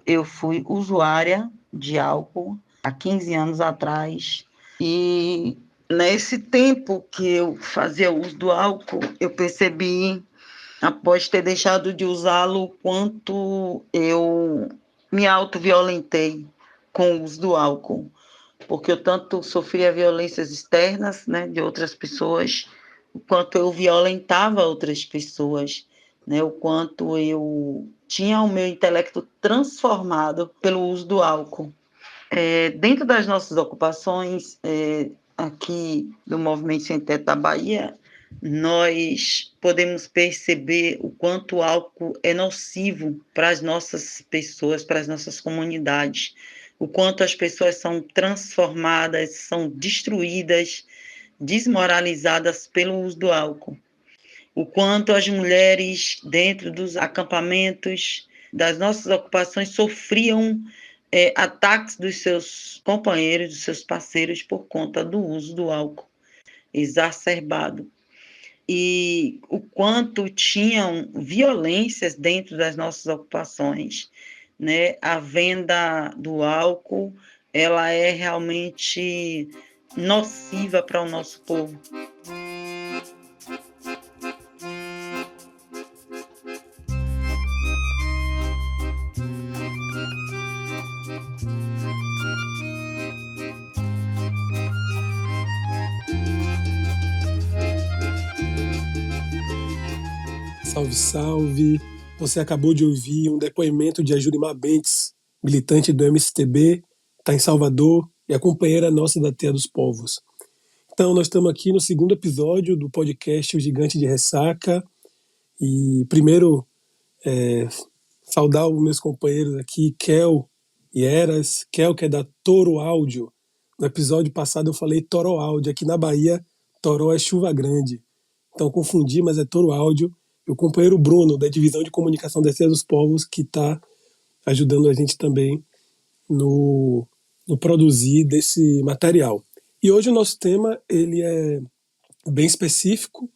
Eu fui usuária de álcool há 15 anos atrás e nesse tempo que eu fazia uso do álcool, eu percebi, após ter deixado de usá-lo, quanto eu me autoviolentei com o uso do álcool, porque eu tanto sofria violências externas, né, de outras pessoas, o quanto eu violentava outras pessoas, né, o quanto eu tinha o meu intelecto transformado pelo uso do álcool. Dentro das nossas ocupações, aqui do Movimento Sem Teto da Bahia, nós podemos perceber o quanto o álcool é nocivo para as nossas pessoas, para as nossas comunidades, o quanto as pessoas são transformadas, são destruídas, desmoralizadas pelo uso do álcool, o quanto as mulheres dentro dos acampamentos das nossas ocupações sofriam ataques dos seus companheiros, dos seus parceiros por conta do uso do álcool exacerbado. E o quanto tinham violências dentro das nossas ocupações, né? A venda do álcool, ela é realmente nociva para o nosso povo. Salve, salve! Você acabou de ouvir um depoimento de Ajurimar Bentes, militante do MSTB, está em Salvador e é companheira nossa da Teia dos Povos. Então, nós estamos aqui no segundo episódio do podcast O Gigante de Ressaca. E primeiro, saudar os meus companheiros aqui, Kel e Eras. Kel, que é da Toro Áudio. No episódio passado eu falei Toro Áudio. Aqui na Bahia, Toró é chuva grande. Então confundi, mas é Toro Áudio. E o companheiro Bruno, da Divisão de Comunicação da Teia dos Povos, que está ajudando a gente também no produzir desse material. E hoje o nosso tema ele é bem específico,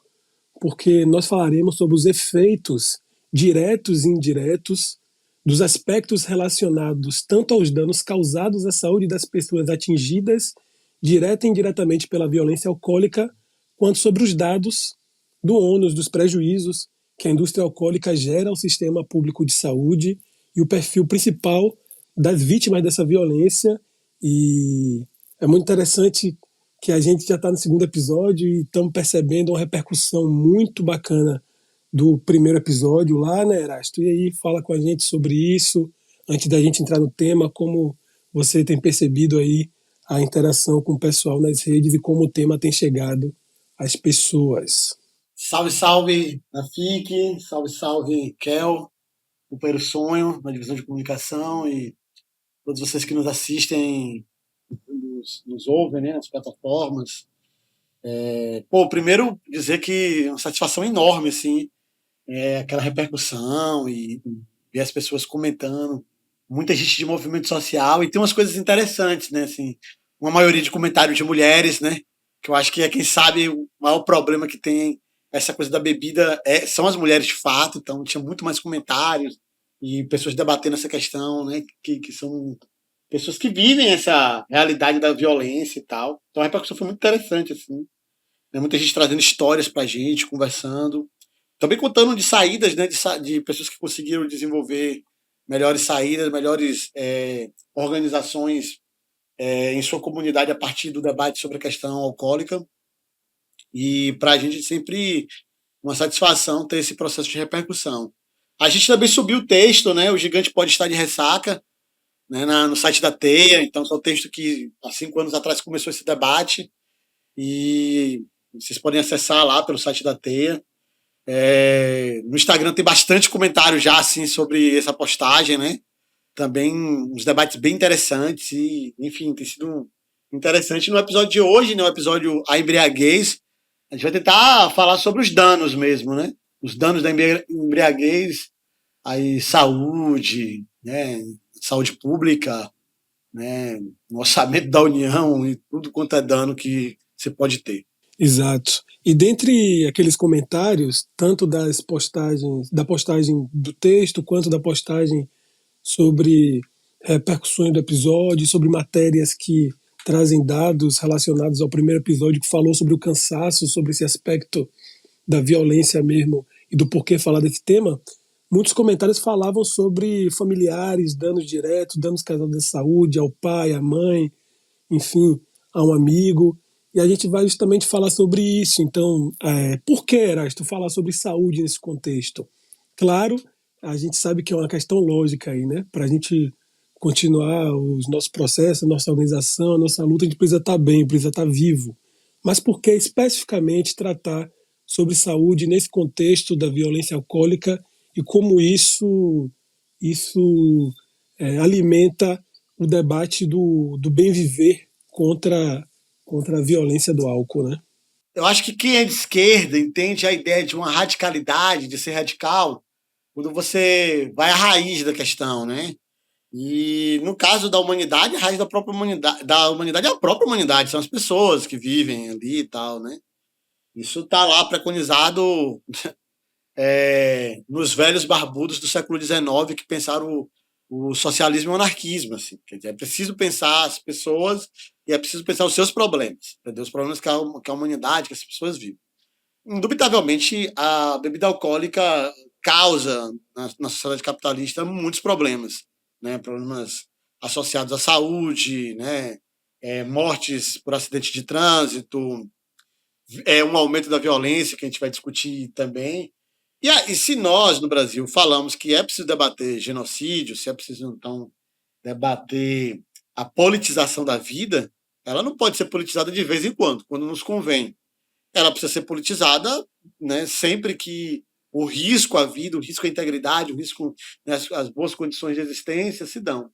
porque nós falaremos sobre os efeitos diretos e indiretos dos aspectos relacionados tanto aos danos causados à saúde das pessoas atingidas direta e indiretamente pela violência alcoólica, quanto sobre os dados do ônus, dos prejuízos que a indústria alcoólica gera ao sistema público de saúde e o perfil principal das vítimas dessa violência. E é muito interessante que a gente já está no segundo episódio e estamos percebendo uma repercussão muito bacana do primeiro episódio lá, né, Erasto? E aí, fala com a gente sobre isso, antes da gente entrar no tema, como você tem percebido aí a interação com o pessoal nas redes e como o tema tem chegado às pessoas. Salve, salve, Rafik, salve, salve, Kel, companheiro Sonho, na divisão de comunicação, e todos vocês que nos assistem, nos ouvem, né, nas plataformas. Primeiro dizer que é uma satisfação enorme, assim, aquela repercussão e ver as pessoas comentando, muita gente de movimento social, e tem umas coisas interessantes, né, assim, uma maioria de comentários de mulheres, né, que eu acho que é quem sabe o maior problema que tem essa coisa da bebida são as mulheres de fato, então tinha muito mais comentários e pessoas debatendo essa questão, né, que são pessoas que vivem essa realidade da violência e tal. Então a repercussão foi muito interessante, assim, né, muita gente trazendo histórias pra gente, conversando, também contando de saídas, né, de pessoas que conseguiram desenvolver melhores saídas, melhores organizações em sua comunidade a partir do debate sobre a questão alcoólica. E para a gente sempre uma satisfação ter esse processo de repercussão. A gente também subiu o texto, né? O Gigante Pode Estar de Ressaca, né, no site da Teia. Então, é um texto que há 5 anos atrás começou esse debate. E vocês podem acessar lá pelo site da Teia. No Instagram tem bastante comentário já assim, sobre essa postagem, né? Também uns debates bem interessantes. E, enfim, tem sido interessante. No episódio de hoje, né, o episódio A Embriaguez, a gente vai tentar falar sobre os danos mesmo, né? Os danos da embriaguez, aí saúde, né? Saúde pública, né? No orçamento da União e tudo quanto é dano que você pode ter. Exato. E dentre aqueles comentários, tanto das postagens, da postagem do texto, quanto da postagem sobre repercussões do episódio, sobre matérias que trazem dados relacionados ao primeiro episódio, que falou sobre o cansaço, sobre esse aspecto da violência mesmo e do porquê falar desse tema. Muitos comentários falavam sobre familiares, danos diretos, danos causados à saúde, ao pai, à mãe, enfim, a um amigo. E a gente vai justamente falar sobre isso. Então, por que, Erasto, falar sobre saúde nesse contexto? Claro, a gente sabe que é uma questão lógica aí, né? Para a gente continuar os nossos processos, a nossa organização, a nossa luta, a gente precisa estar bem, precisa estar vivo. Mas por que especificamente tratar sobre saúde nesse contexto da violência alcoólica e como isso alimenta o debate do bem viver contra a violência do álcool, né? Eu acho que quem é de esquerda entende a ideia de uma radicalidade, de ser radical, quando você vai à raiz da questão, né? E no caso da humanidade, a raiz da humanidade é a própria humanidade, são as pessoas que vivem ali e tal, né? Isso está lá preconizado nos velhos barbudos do século XIX que pensaram o socialismo e o anarquismo. Assim. Quer dizer, é preciso pensar as pessoas e é preciso pensar os seus problemas, entendeu? Os problemas que a humanidade, que as pessoas vivem. Indubitavelmente, a bebida alcoólica causa, na sociedade capitalista, muitos problemas, né? Problemas associados à saúde, né? Mortes por acidente de trânsito, um aumento da violência, que a gente vai discutir também. E se nós, no Brasil, falamos que é preciso debater genocídio, se é preciso, então, debater a politização da vida, ela não pode ser politizada de vez em quando nos convém. Ela precisa ser politizada, né, sempre que o risco à vida, o risco à integridade, o risco, né, as boas condições de existência se dão.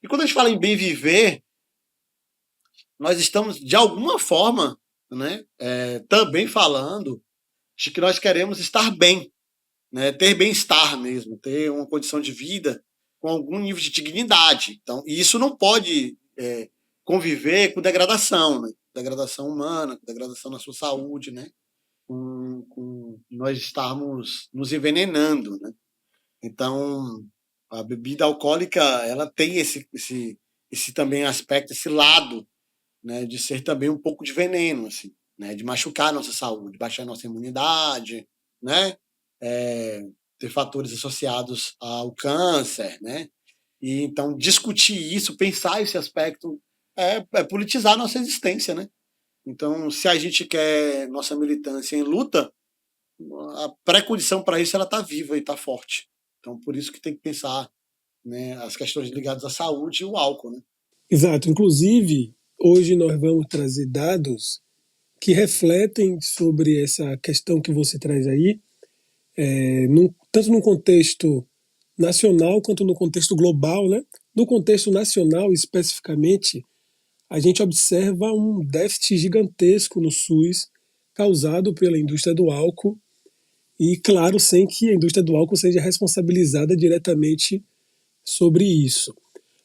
E quando a gente fala em bem viver, nós estamos, de alguma forma, né, também falando de que nós queremos estar bem, né, ter bem-estar mesmo, ter uma condição de vida com algum nível de dignidade. Então, e isso não pode conviver com degradação, né? Degradação humana, com degradação na sua saúde, né? Com nós estarmos nos envenenando, né? Então, a bebida alcoólica, ela tem esse também aspecto, esse lado, né, de ser também um pouco de veneno, assim, né, de machucar a nossa saúde, baixar a nossa imunidade, né, ter fatores associados ao câncer, né, e então discutir isso, pensar esse aspecto é politizar a nossa existência, né. Então, se a gente quer nossa militância em luta, a pré-condição para isso ela está viva e está forte. Então, por isso que tem que pensar, né, as questões ligadas à saúde e o álcool, né. Exato. Inclusive, hoje nós vamos trazer dados que refletem sobre essa questão que você traz aí, tanto no contexto nacional quanto no contexto global, né? No contexto nacional, especificamente, a gente observa um déficit gigantesco no SUS causado pela indústria do álcool e, claro, sem que a indústria do álcool seja responsabilizada diretamente sobre isso.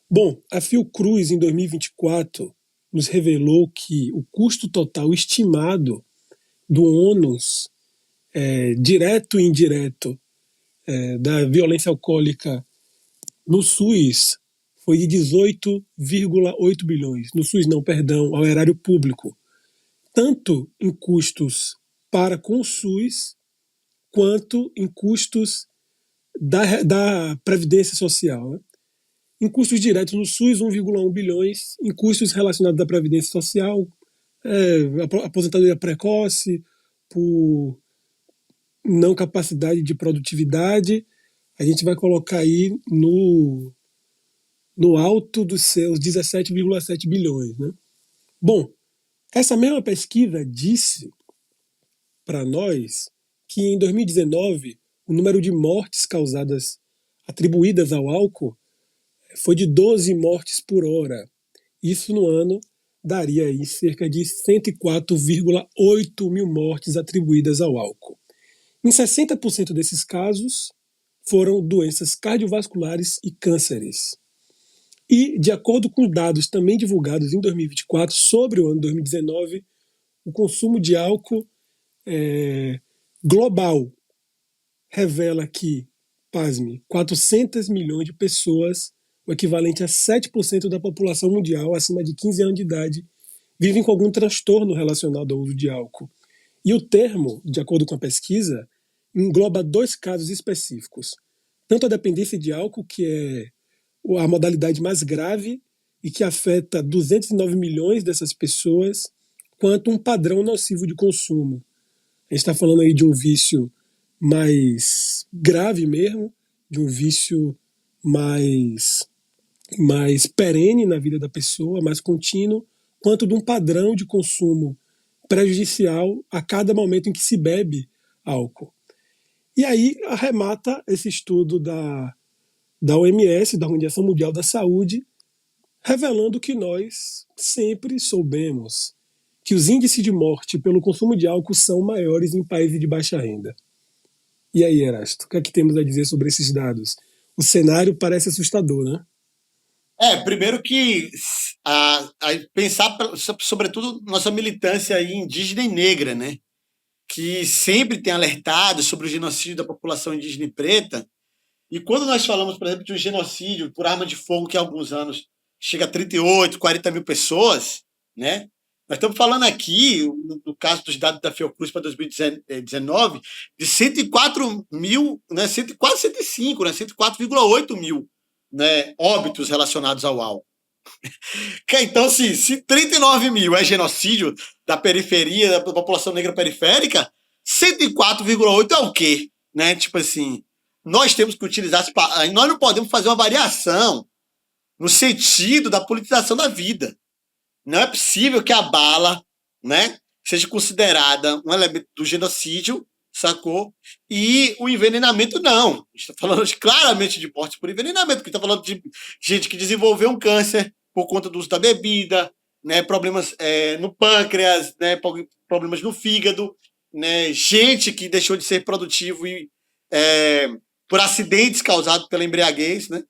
Bom, a Fiocruz, em 2024, nos revelou que o custo total estimado do ônus direto e indireto da violência alcoólica no SUS foi de 18,8 bilhões. No SUS não, perdão, ao erário público. Tanto em custos para com o SUS, quanto em custos da Previdência Social. Né? Em custos diretos no SUS, 1,1 bilhões. Em custos relacionados à Previdência Social, aposentadoria precoce, por não capacidade de produtividade, a gente vai colocar aí no alto dos seus 17,7 bilhões. Né? Bom, essa mesma pesquisa disse para nós que em 2019 o número de mortes causadas atribuídas ao álcool foi de 12 mortes por hora. Isso no ano daria aí cerca de 104,8 mil mortes atribuídas ao álcool. Em 60% desses casos foram doenças cardiovasculares e cânceres. E, de acordo com dados também divulgados em 2024 sobre o ano 2019, o consumo de álcool global revela que, pasme, 400 milhões de pessoas o equivalente a 7% da população mundial acima de 15 anos de idade, vivem com algum transtorno relacionado ao uso de álcool. E o termo, de acordo com a pesquisa, engloba 2 casos específicos. Tanto a dependência de álcool, que é a modalidade mais grave e que afeta 209 milhões dessas pessoas, quanto um padrão nocivo de consumo. A gente está falando aí de um vício mais grave mesmo, de um vício mais perene na vida da pessoa, mais contínuo, quanto de um padrão de consumo prejudicial a cada momento em que se bebe álcool. E aí arremata esse estudo da OMS, da Organização Mundial da Saúde, revelando que nós sempre soubemos que os índices de morte pelo consumo de álcool são maiores em países de baixa renda. E aí, Erasto, o que é que temos a dizer sobre esses dados? O cenário parece assustador, né? Primeiro que pensar, sobretudo, nossa militância aí indígena e negra, né? Que sempre tem alertado sobre o genocídio da população indígena e preta. E quando nós falamos, por exemplo, de um genocídio por arma de fogo que há alguns anos chega a 38, 40 mil pessoas, né? Nós estamos falando aqui, no caso dos dados da Fiocruz para 2019, de 104 mil, né, quase 105, né, 104,8 mil, né, óbitos relacionados ao álcool. Então, assim, se 39 mil é genocídio da periferia, da população negra periférica, 104,8 é o quê? Né? Tipo assim, nós temos que utilizar... Nós não podemos fazer uma variação no sentido da politização da vida. Não é possível que a bala, né, seja considerada um elemento do genocídio, sacou? E o envenenamento não. A gente está falando claramente de morte por envenenamento, porque está falando de gente que desenvolveu um câncer por conta do uso da bebida, né, problemas no pâncreas, né, problemas no fígado, né, gente que deixou de ser produtivo por acidentes causados pela embriaguez, né?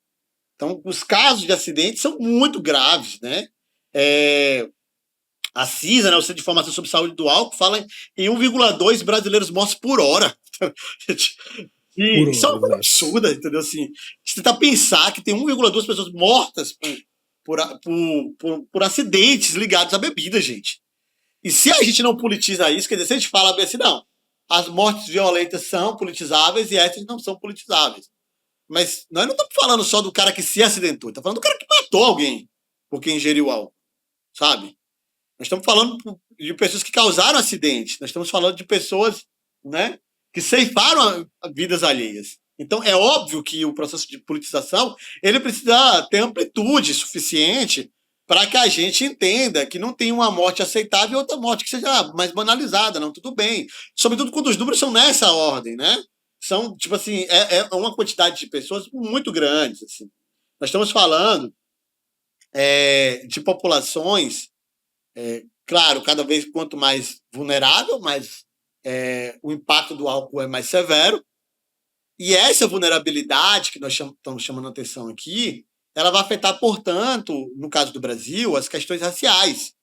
Então, os casos de acidentes são muito graves, né? A CISA, né, o Centro de Informação sobre Saúde do Álcool, fala em 1,2 brasileiros mortos por hora. Isso é uma coisa absurda, entendeu? Assim, você tentar pensar que tem 1,2 pessoas mortas por acidentes ligados à bebida, gente. E se a gente não politiza isso, quer dizer, se a gente fala bem assim, não, as mortes violentas são politizáveis e essas não são politizáveis. Mas nós não estamos falando só do cara que se acidentou, estamos falando do cara que matou alguém porque ingeriu álcool, sabe? Nós estamos falando de pessoas que causaram acidentes, nós estamos falando de pessoas, né, que ceifaram vidas alheias. Então, é óbvio que o processo de politização ele precisa ter amplitude suficiente para que a gente entenda que não tem uma morte aceitável e outra morte que seja mais banalizada, não, tudo bem. Sobretudo quando os números são nessa ordem, né? São, tipo assim, é uma quantidade de pessoas muito grandes, assim. Nós estamos falando de populações, claro, cada vez quanto mais vulnerável, mais o impacto do álcool é mais severo. E essa vulnerabilidade que nós estamos chamando a atenção aqui, ela vai afetar, portanto, no caso do Brasil, as questões raciais,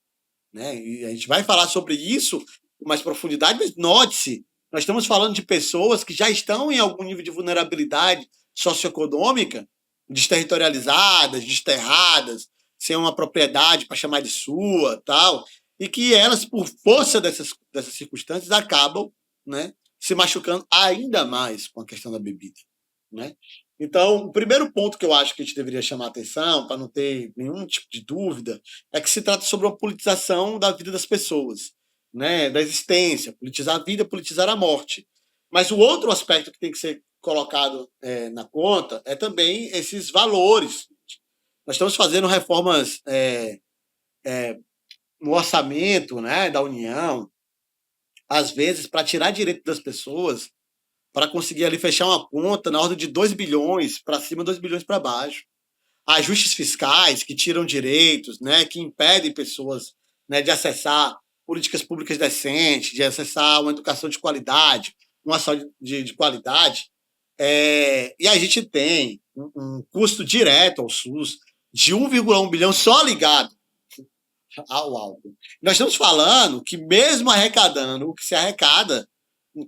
né? E a gente vai falar sobre isso com mais profundidade, mas note-se, nós estamos falando de pessoas que já estão em algum nível de vulnerabilidade socioeconômica, desterritorializadas, desterradas, sem uma propriedade para chamar de sua, tal, e que elas, por força dessas circunstâncias, acabam, né, se machucando ainda mais com a questão da bebida, né? Então, o primeiro ponto que eu acho que a gente deveria chamar a atenção, para não ter nenhum tipo de dúvida, é que se trata sobre uma politização da vida das pessoas, né, da existência, politizar a vida, politizar a morte. Mas o outro aspecto que tem que ser colocado na conta é também esses valores. Nós estamos fazendo reformas no orçamento, né, da União, às vezes, para tirar direito das pessoas, para conseguir ali fechar uma conta na ordem de 2 bilhões para cima, 2 bilhões para baixo. Ajustes fiscais que tiram direitos, né, que impedem pessoas, né, de acessar políticas públicas decentes, de acessar uma educação de qualidade, uma saúde de qualidade. E a gente tem um custo direto ao SUS de 1,1 bilhão só ligado ao álcool. Nós estamos falando que mesmo arrecadando o que se arrecada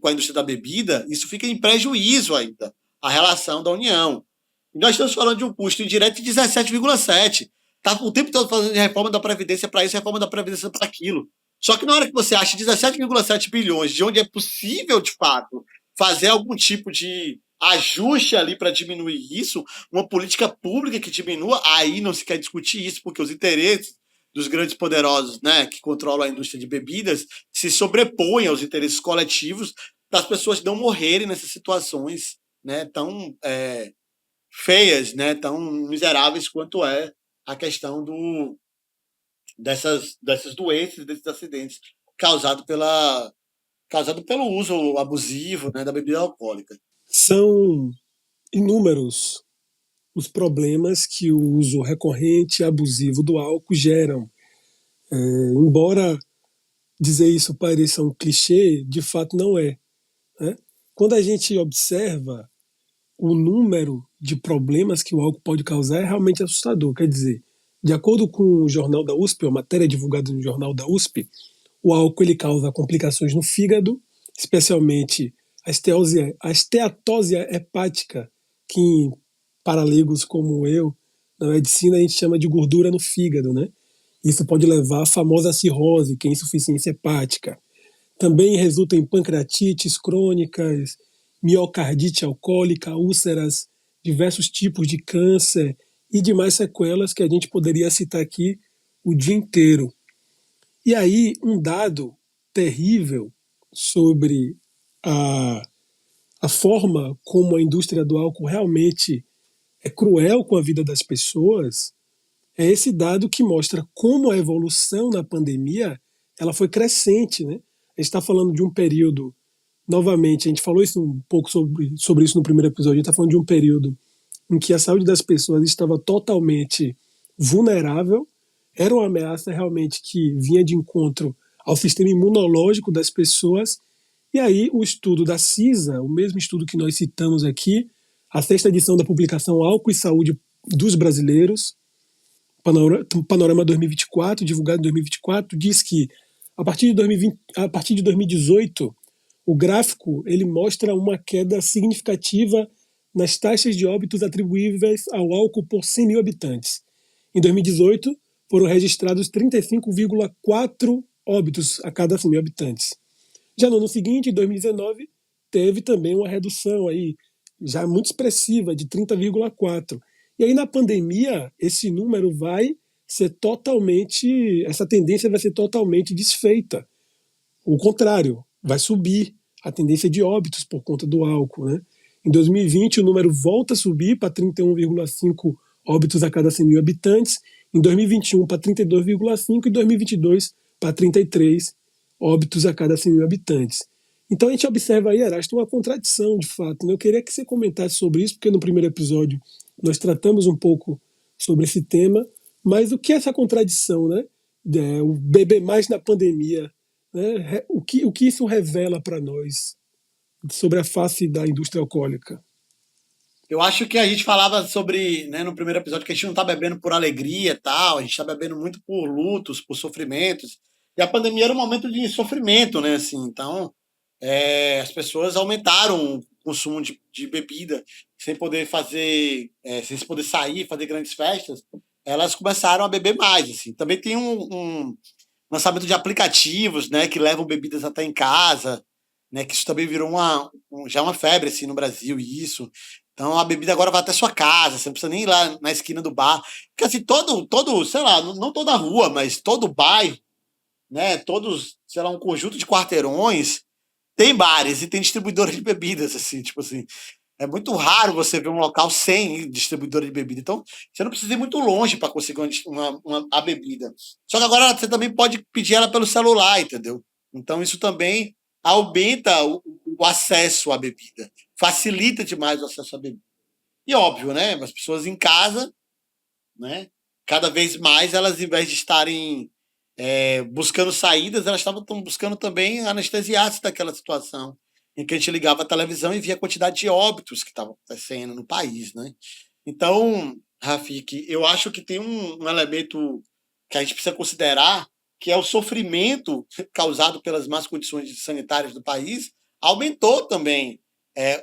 com a indústria da bebida, isso fica em prejuízo ainda, a relação da União. E nós estamos falando de um custo indireto de 17,7. Está o tempo todo falando de reforma da Previdência para isso, reforma da Previdência para aquilo. Só que na hora que você acha 17,7 bilhões, de onde é possível, de fato, fazer algum tipo de ajuste ali para diminuir isso, uma política pública que diminua, aí não se quer discutir isso, porque os interesses dos grandes poderosos, né, que controlam a indústria de bebidas, se sobrepõem aos interesses coletivos das pessoas não morrerem nessas situações, né, tão feias, né, tão miseráveis quanto é a questão dessas doenças, desses acidentes causados pelo uso abusivo, né, da bebida alcoólica. São inúmeros os problemas que o uso recorrente e abusivo do álcool geram. Embora dizer isso pareça um clichê, de fato não é, né? Quando a gente observa o número de problemas que o álcool pode causar, é realmente assustador. Quer dizer, de acordo com o jornal da USP, uma matéria divulgada no jornal da USP, o álcool ele causa complicações no fígado, especialmente a esteatose hepática, que para leigos como eu, na medicina a gente chama de gordura no fígado, né? Isso pode levar à famosa cirrose, que é insuficiência hepática. Também resulta em pancreatites crônicas, miocardite alcoólica, úlceras, diversos tipos de câncer e demais sequelas que a gente poderia citar aqui o dia inteiro. E aí, um dado terrível sobre a, a forma como a indústria do álcool realmente é cruel com a vida das pessoas é esse dado que mostra como a evolução na pandemia ela foi crescente, né? A gente está falando de um período, novamente, a gente falou isso um pouco sobre isso no primeiro episódio, a gente está falando de um período em que a saúde das pessoas estava totalmente vulnerável, era uma ameaça realmente que vinha de encontro ao sistema imunológico das pessoas, e aí o estudo da CISA, o mesmo estudo que nós citamos aqui, a sexta edição da publicação Álcool e Saúde dos Brasileiros, Panorama 2024, divulgado em 2024, diz que a partir de 2020, a partir de 2018, o gráfico ele mostra uma queda significativa nas taxas de óbitos atribuíveis ao álcool por 100 mil habitantes. Em 2018, foram registrados 35,4 óbitos a cada 100 mil habitantes. Já no ano seguinte, em 2019, teve também uma redução aí, já muito expressiva, de 30,4. E aí, na pandemia, esse número vai ser totalmente, essa tendência vai ser totalmente desfeita. O contrário, vai subir a tendência de óbitos por conta do álcool, né? Em 2020, o número volta a subir para 31,5 óbitos a cada 100 mil habitantes, em 2021 para 32,5 e 2022 para 33 óbitos a cada 100 mil habitantes. Então a gente observa aí, Erasto, uma contradição de fato, né? Eu queria que você comentasse sobre isso, porque no primeiro episódio nós tratamos um pouco sobre esse tema, mas o que é essa contradição, né? O beber mais na pandemia, né? O que isso revela para nós sobre a face da indústria alcoólica? Eu acho que a gente falava sobre, né, no primeiro episódio, que a gente não está bebendo por alegria e tal, a gente está bebendo muito por lutos, por sofrimentos. E a pandemia era um momento de sofrimento, né? Assim, então, as pessoas aumentaram o consumo de bebida sem poder fazer, sem se poder sair, fazer grandes festas, elas começaram a beber mais. Assim. Também tem um lançamento de aplicativos, né, que levam bebidas até em casa, né, que isso também virou já uma febre assim, no Brasil, isso. Então a bebida agora vai até sua casa, você não precisa nem ir lá na esquina do bar. Porque assim, todo sei lá, não toda rua, mas todo bairro, né, todos, sei lá, um conjunto de quarteirões tem bares e tem distribuidores de bebidas, assim, tipo assim. É muito raro você ver um local sem distribuidora de bebida. Então, você não precisa ir muito longe para conseguir a bebida. Só que agora você também pode pedir ela pelo celular, entendeu? Então, isso também aumenta o acesso à bebida. Facilita demais o acesso à bebida. E óbvio, né? As pessoas em casa, né? Cada vez mais, elas, em vez de estarem buscando saídas, elas estavam buscando também anestesiar-se daquela situação em que a gente ligava a televisão e via a quantidade de óbitos que estavam acontecendo no país, né? Então, Rafik, eu acho que tem um elemento que a gente precisa considerar, que é o sofrimento causado pelas más condições sanitárias do país, aumentou também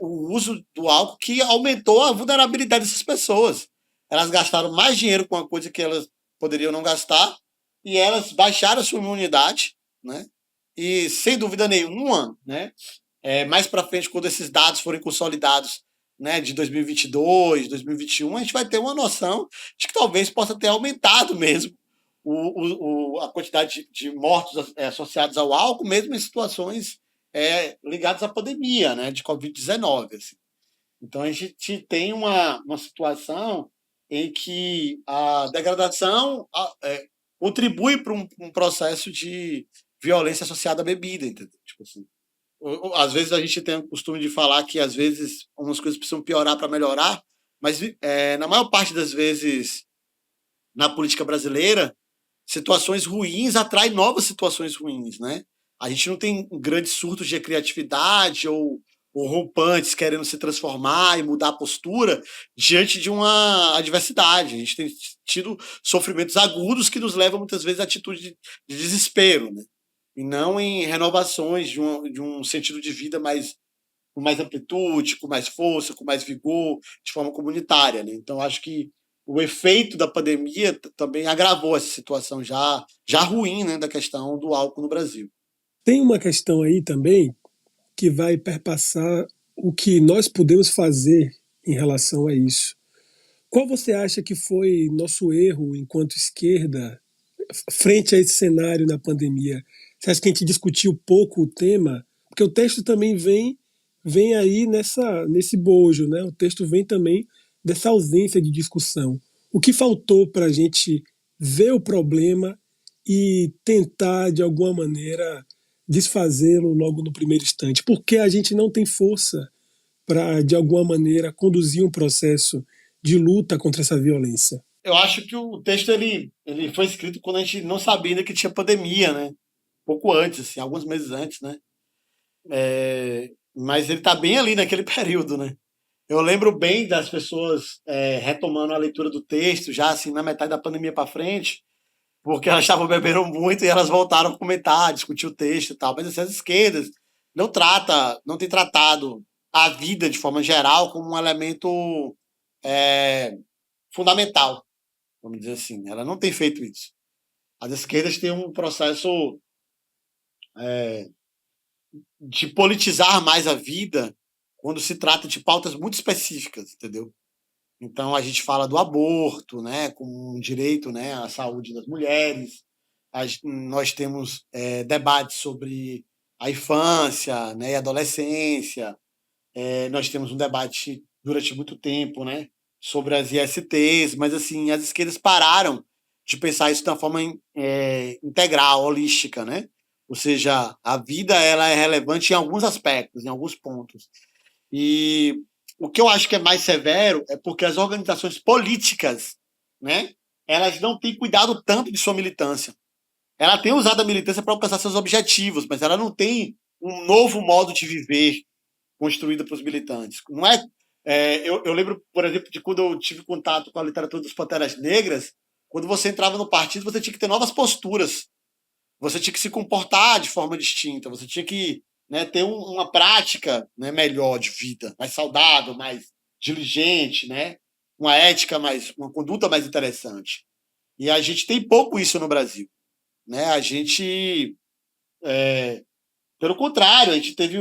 o uso do álcool, que aumentou a vulnerabilidade dessas pessoas. Elas gastaram mais dinheiro com uma coisa que elas poderiam não gastar e elas baixaram a sua imunidade, né? E, sem dúvida nenhuma, né, mais para frente, quando esses dados forem consolidados, né, de 2022, 2021, a gente vai ter uma noção de que talvez possa ter aumentado mesmo a quantidade de mortos associados ao álcool, mesmo em situações ligadas à pandemia, né, de Covid-19. Assim. Então, a gente tem uma situação em que a degradação contribui para um processo de violência associada à bebida, entendeu? Tipo assim, às vezes a gente tem o costume de falar que às vezes algumas coisas precisam piorar para melhorar, mas na maior parte das vezes na política brasileira, situações ruins atraem novas situações ruins, né? A gente não tem grandes surtos de criatividade ou rompantes querendo se transformar e mudar a postura diante de uma adversidade. A gente tem tido sofrimentos agudos que nos levam muitas vezes a atitude de desespero, né? E não em renovações de um sentido de vida com mais amplitude, com mais força, com mais vigor, de forma comunitária, né? Então, acho que o efeito da pandemia também agravou essa situação já ruim, né, da questão do álcool no Brasil. Tem uma questão aí também que vai perpassar o que nós podemos fazer em relação a isso. Qual você acha que foi nosso erro enquanto esquerda frente a esse cenário na pandemia? Você acha que a gente discutiu pouco o tema? Porque o texto também vem aí nesse bojo, né? O texto vem também dessa ausência de discussão. O que faltou para a gente ver o problema e tentar, de alguma maneira, desfazê-lo logo no primeiro instante? Porque a gente não tem força para, de alguma maneira, conduzir um processo de luta contra essa violência. Eu acho que o texto ele foi escrito quando a gente não sabia ainda que tinha pandemia, né? Pouco antes, assim, alguns meses antes, né? Mas ele está bem ali naquele período, né? Eu lembro bem das pessoas retomando a leitura do texto, já assim, na metade da pandemia para frente, porque elas estavam bebendo muito e elas voltaram a comentar, discutir o texto e tal. Mas assim, as esquerdas não tem tratado a vida de forma geral como um elemento fundamental, vamos dizer assim. Ela não tem feito isso. As esquerdas têm um processo de politizar mais a vida quando se trata de pautas muito específicas, entendeu? Então a gente fala do aborto, né, como um direito, né, à saúde das mulheres. Nós temos debates sobre a infância, né, e a adolescência. Nós temos um debate durante muito tempo, né, sobre as ISTs, mas assim as esquerdas pararam de pensar isso de uma forma integral, holística, né? Ou seja, a vida ela é relevante em alguns aspectos, em alguns pontos. E o que eu acho que é mais severo é porque as organizações políticas, né, elas não têm cuidado tanto de sua militância. Ela tem usado a militância para alcançar seus objetivos, mas ela não tem um novo modo de viver construído para os militantes. Não eu lembro, por exemplo, de quando eu tive contato com a literatura dos Panteras Negras, quando você entrava no partido, você tinha que ter novas posturas. Você tinha que se comportar de forma distinta, você tinha que, né, ter uma prática, né, melhor de vida, mais saudável, mais diligente, né, uma ética uma conduta mais interessante. E a gente tem pouco isso no Brasil, né? A gente, pelo contrário, a gente teve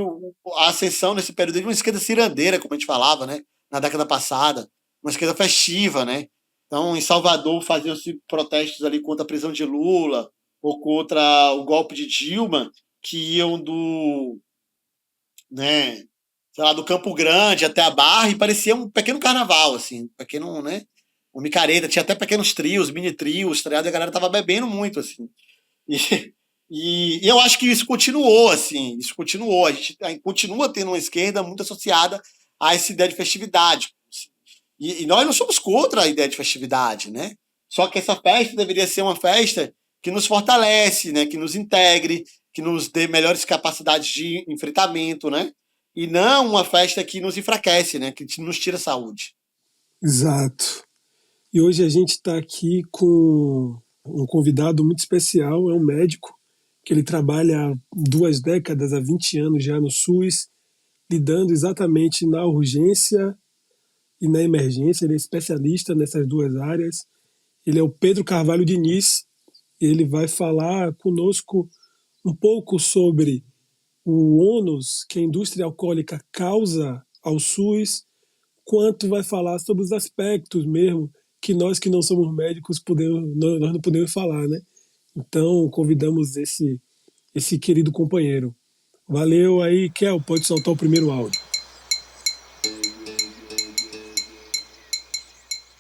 a ascensão nesse período de uma esquerda cirandeira, como a gente falava, né, na década passada, uma esquerda festiva, né? Então, em Salvador faziam-se protestos ali contra a prisão de Lula, ou contra o golpe de Dilma, que iam né, sei lá, do Campo Grande até a Barra e parecia um pequeno carnaval, assim, um pequeno, né, uma micareta, tinha até pequenos trios, mini trios, tá ligado? E a galera tava bebendo muito, assim. E, e eu acho que isso continuou, assim, isso continuou. A gente continua tendo uma esquerda muito associada a essa ideia de festividade. E nós não somos contra a ideia de festividade, né? Só que essa festa deveria ser uma festa que nos fortalece, né? Que nos integre, que nos dê melhores capacidades de enfrentamento, né? E não uma festa que nos enfraquece, né? Que nos tira a saúde. Exato. E hoje a gente está aqui com um convidado muito especial, é um médico, que ele trabalha há 2 décadas, há 20 anos já no SUS, lidando exatamente na urgência e na emergência. Ele é especialista nessas duas áreas. Ele é o Pedro Carvalho Diniz. Ele vai falar conosco um pouco sobre o ônus que a indústria alcoólica causa ao SUS, quanto vai falar sobre os aspectos mesmo que nós que não somos médicos nós não podemos falar, né? Então convidamos esse querido companheiro. Valeu aí, Kel, pode soltar o primeiro áudio.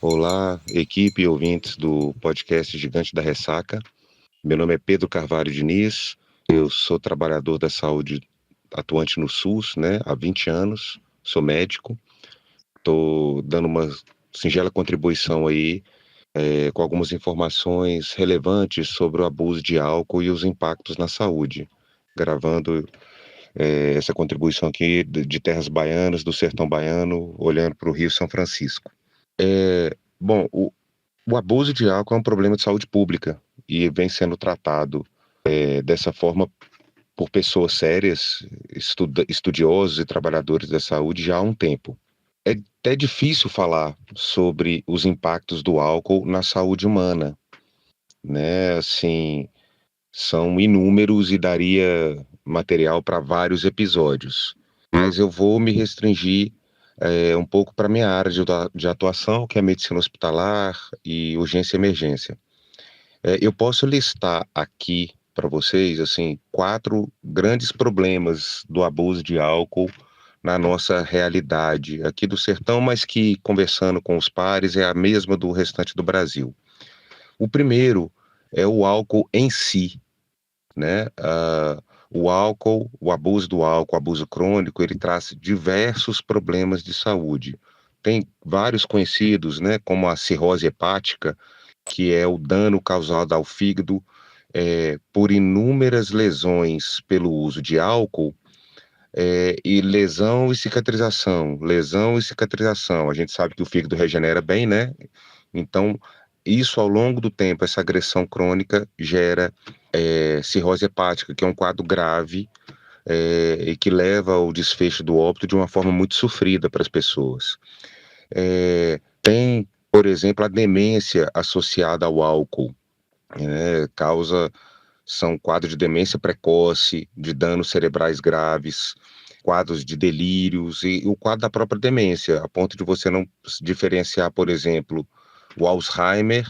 Olá, equipe e ouvintes do podcast Gigante da Ressaca. Meu nome é Pedro Carvalho Diniz, eu sou trabalhador da saúde atuante no SUS, né, há 20 anos, sou médico, estou dando uma singela contribuição aí com algumas informações relevantes sobre o abuso de álcool e os impactos na saúde, gravando essa contribuição aqui de terras baianas, do sertão baiano, olhando para o Rio São Francisco. Bom, o abuso de álcool é um problema de saúde pública e vem sendo tratado dessa forma por pessoas sérias, estudiosos e trabalhadores da saúde já há um tempo. É até difícil falar sobre os impactos do álcool na saúde humana, né? Assim, são inúmeros e daria material para vários episódios, mas eu vou me restringir um pouco para a minha área de atuação, que é medicina hospitalar e urgência e emergência. Eu posso listar aqui para vocês, assim, 4 grandes problemas do abuso de álcool na nossa realidade aqui do sertão, mas que, conversando com os pares, é a mesma do restante do Brasil. O primeiro é o álcool em si, né? O álcool, o abuso do álcool, o abuso crônico, ele traz diversos problemas de saúde. Tem vários conhecidos, né, como a cirrose hepática, que é o dano causado ao fígado por inúmeras lesões pelo uso de álcool, e lesão e cicatrização, lesão e cicatrização. A gente sabe que o fígado regenera bem, né? Então, isso ao longo do tempo, essa agressão crônica gera cirrose hepática, que é um quadro grave e que leva ao desfecho do óbito de uma forma muito sofrida para as pessoas. Tem, por exemplo, a demência associada ao álcool, são quadros de demência precoce, de danos cerebrais graves, quadros de delírios e o quadro da própria demência, a ponto de você não diferenciar, por exemplo, o Alzheimer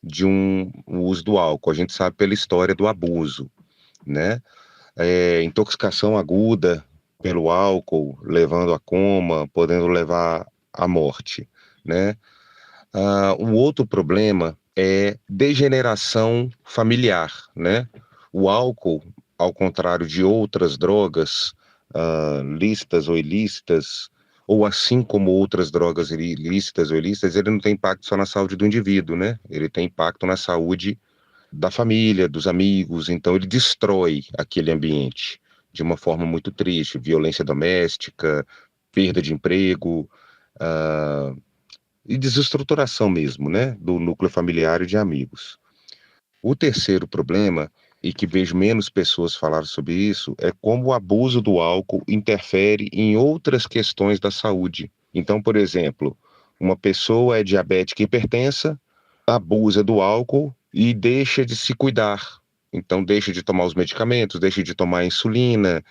de um uso do álcool. A gente sabe pela história do abuso, né? Intoxicação aguda pelo álcool, levando a coma, podendo levar à morte, né? Um outro problema é degeneração familiar, né? O álcool, ao contrário de outras drogas, lícitas ou ilícitas, ou assim como outras drogas lícitas ou ilícitas, ele não tem impacto só na saúde do indivíduo, né? Ele tem impacto na saúde da família, dos amigos, então ele destrói aquele ambiente de uma forma muito triste, violência doméstica, perda de emprego, e desestruturação mesmo, né, do núcleo familiar e de amigos. O terceiro problema, e que vejo menos pessoas falar sobre isso, é como o abuso do álcool interfere em outras questões da saúde. Então, por exemplo, uma pessoa é diabética e hipertensa, abusa do álcool e deixa de se cuidar. Então, deixa de tomar os medicamentos, deixa de tomar a insulina,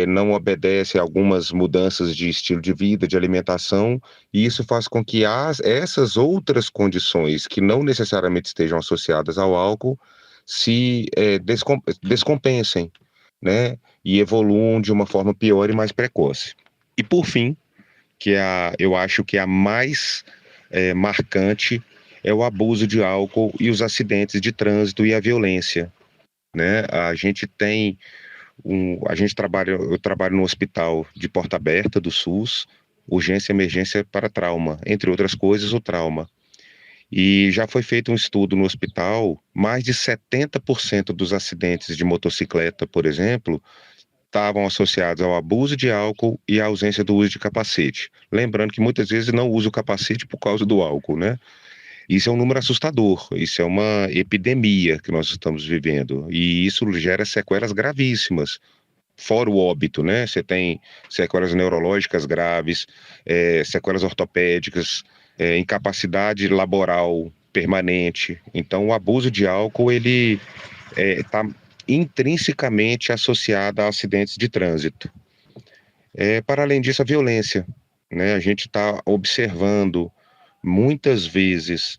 não obedece a algumas mudanças de estilo de vida, de alimentação, e isso faz com que essas outras condições que não necessariamente estejam associadas ao álcool se descompensem, né, e evoluam de uma forma pior e mais precoce. E por fim, eu acho que a mais marcante é o abuso de álcool e os acidentes de trânsito e a violência, né? Eu trabalho no hospital de Porta Aberta do SUS, urgência e emergência para trauma, entre outras coisas, o trauma. E já foi feito um estudo no hospital, mais de 70% dos acidentes de motocicleta, por exemplo, estavam associados ao abuso de álcool e à ausência do uso de capacete. Lembrando que muitas vezes não usa o capacete por causa do álcool, né? Isso é um número assustador, isso é uma epidemia que nós estamos vivendo, e isso gera sequelas gravíssimas, fora o óbito, né? Você tem sequelas neurológicas graves, sequelas ortopédicas, incapacidade laboral permanente. Então, o abuso de álcool, ele está intrinsecamente associado a acidentes de trânsito. Para além disso, a violência, né? A gente está observando muitas vezes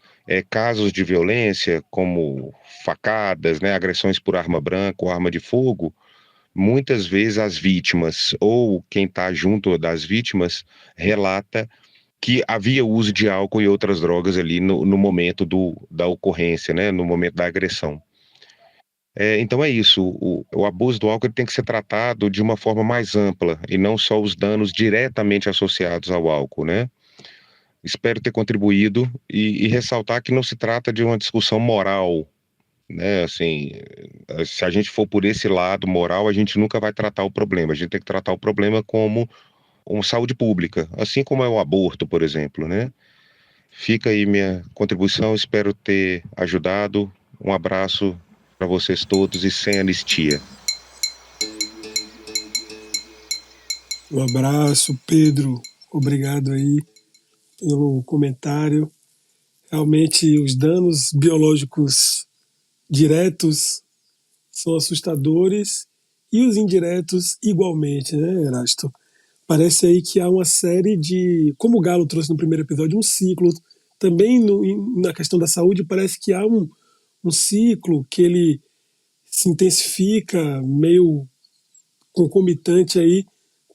casos de violência, como facadas, né, agressões por arma branca ou arma de fogo. Muitas vezes as vítimas ou quem está junto das vítimas relata que havia uso de álcool e outras drogas ali no momento da ocorrência, né, no momento da agressão. Então é isso, o abuso do álcool tem que ser tratado de uma forma mais ampla e não só os danos diretamente associados ao álcool, né? Espero ter contribuído e ressaltar que não se trata de uma discussão moral, né? Assim, se a gente for por esse lado moral, a gente nunca vai tratar o problema. A gente tem que tratar o problema como uma saúde pública, assim como é o aborto, por exemplo, né? Fica aí minha contribuição, espero ter ajudado. Um abraço para vocês todos e sem anistia. Um abraço, Pedro. Obrigado aí pelo comentário. Realmente, os danos biológicos diretos são assustadores e os indiretos igualmente, né, Erasto? Parece aí que há uma série de, como o Galo trouxe no primeiro episódio, um ciclo. Também na questão da saúde, parece que há um ciclo que ele se intensifica, meio concomitante aí,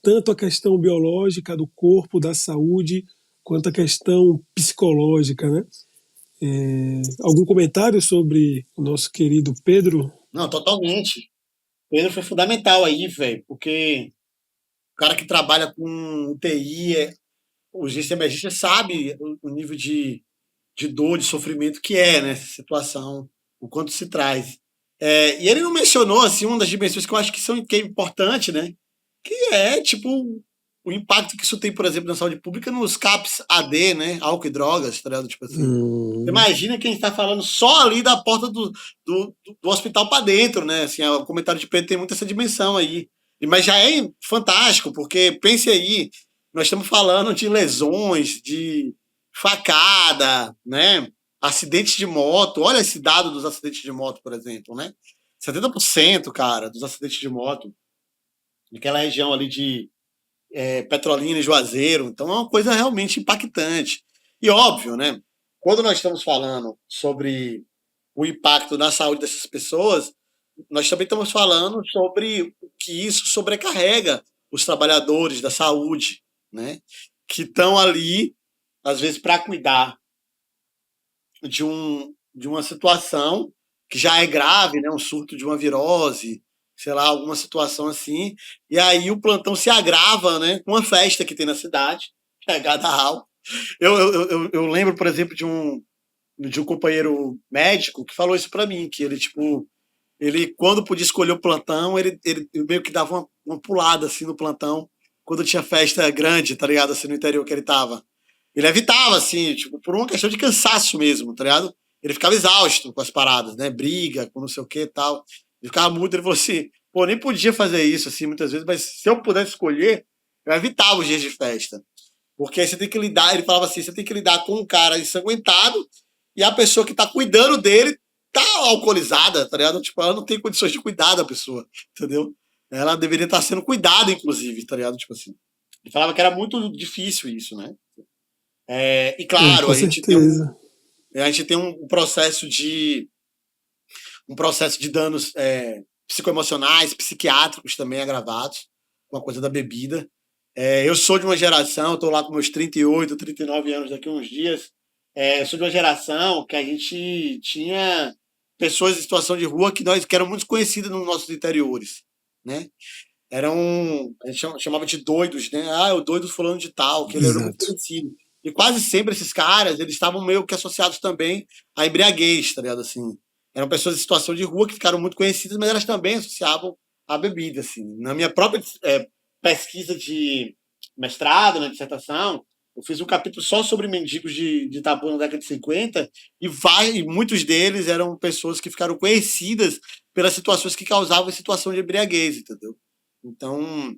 tanto a questão biológica do corpo, da saúde, quanto a questão psicológica, né? Algum comentário sobre o nosso querido Pedro? Não, totalmente. Pedro foi fundamental aí, velho, porque o cara que trabalha com UTI, urgência emergência, sabe o nível de dor, de sofrimento que né, essa situação, o quanto se traz. E ele não mencionou, assim, uma das dimensões que eu acho que é importante, né, que tipo, o impacto que isso tem, por exemplo, na saúde pública nos CAPs AD, né, álcool e drogas, tá ligado? Tipo assim, imagina quem está falando só ali da porta do hospital para dentro, né, assim, o comentário de Pedro tem muito essa dimensão aí. Mas já é fantástico, porque pense aí, nós estamos falando de lesões, de facada, né? Acidentes de moto. Olha esse dado dos acidentes de moto, por exemplo, né? 70%, cara, dos acidentes de moto naquela região ali de Petrolina e Juazeiro. Então é uma coisa realmente impactante. E óbvio, né? Quando nós estamos falando sobre o impacto na saúde dessas pessoas, nós também estamos falando sobre o que isso sobrecarrega os trabalhadores da saúde, né? Que estão ali, às vezes, para cuidar de uma situação que já é grave, né? Um surto de uma virose, sei lá, alguma situação assim. E aí o plantão se agrava, né? Com uma festa que tem na cidade, pegada a álcool. Eu lembro, por exemplo, de um companheiro médico que falou isso para mim, que ele, tipo, quando podia escolher o plantão, ele meio que dava uma pulada, assim, no plantão, quando tinha festa grande, tá ligado, assim, no interior que ele tava. Ele evitava, assim, tipo, por uma questão de cansaço mesmo, tá ligado? Ele ficava exausto com as paradas, né, briga, com não sei o que e tal. Ele ficava muito, ele falou assim, pô, nem podia fazer isso, assim, muitas vezes, mas se eu pudesse escolher, eu evitava os dias de festa. Porque aí você tem que lidar, ele falava assim, você tem que lidar com um cara ensanguentado e a pessoa que tá cuidando dele tá alcoolizada, tá ligado? Tipo, ela não tem condições de cuidar da pessoa, entendeu? Ela deveria estar sendo cuidada, inclusive, tá ligado? Tipo assim. Ele falava que era muito difícil isso, né? E claro, a gente tem um processo de danos psicoemocionais, psiquiátricos também agravados, com a coisa da bebida. Eu sou de uma geração, estou lá com meus 38, 39 anos daqui a uns dias. Eu sou de uma geração que a gente tinha pessoas em situação de rua que eram muito conhecidas nos nossos interiores, né? A gente chamava de doidos, né? O doido fulano de tal, que ele era muito conhecido. E quase sempre esses caras, eles estavam meio que associados também à embriaguez, tá ligado? Assim, eram pessoas em situação de rua que ficaram muito conhecidas, mas elas também associavam à bebida, assim. Na minha própria pesquisa de mestrado, na dissertação, eu fiz um capítulo só sobre mendigos de Itabuna na década de 50 e muitos deles eram pessoas que ficaram conhecidas pelas situações que causavam situação de embriaguez, entendeu? Então,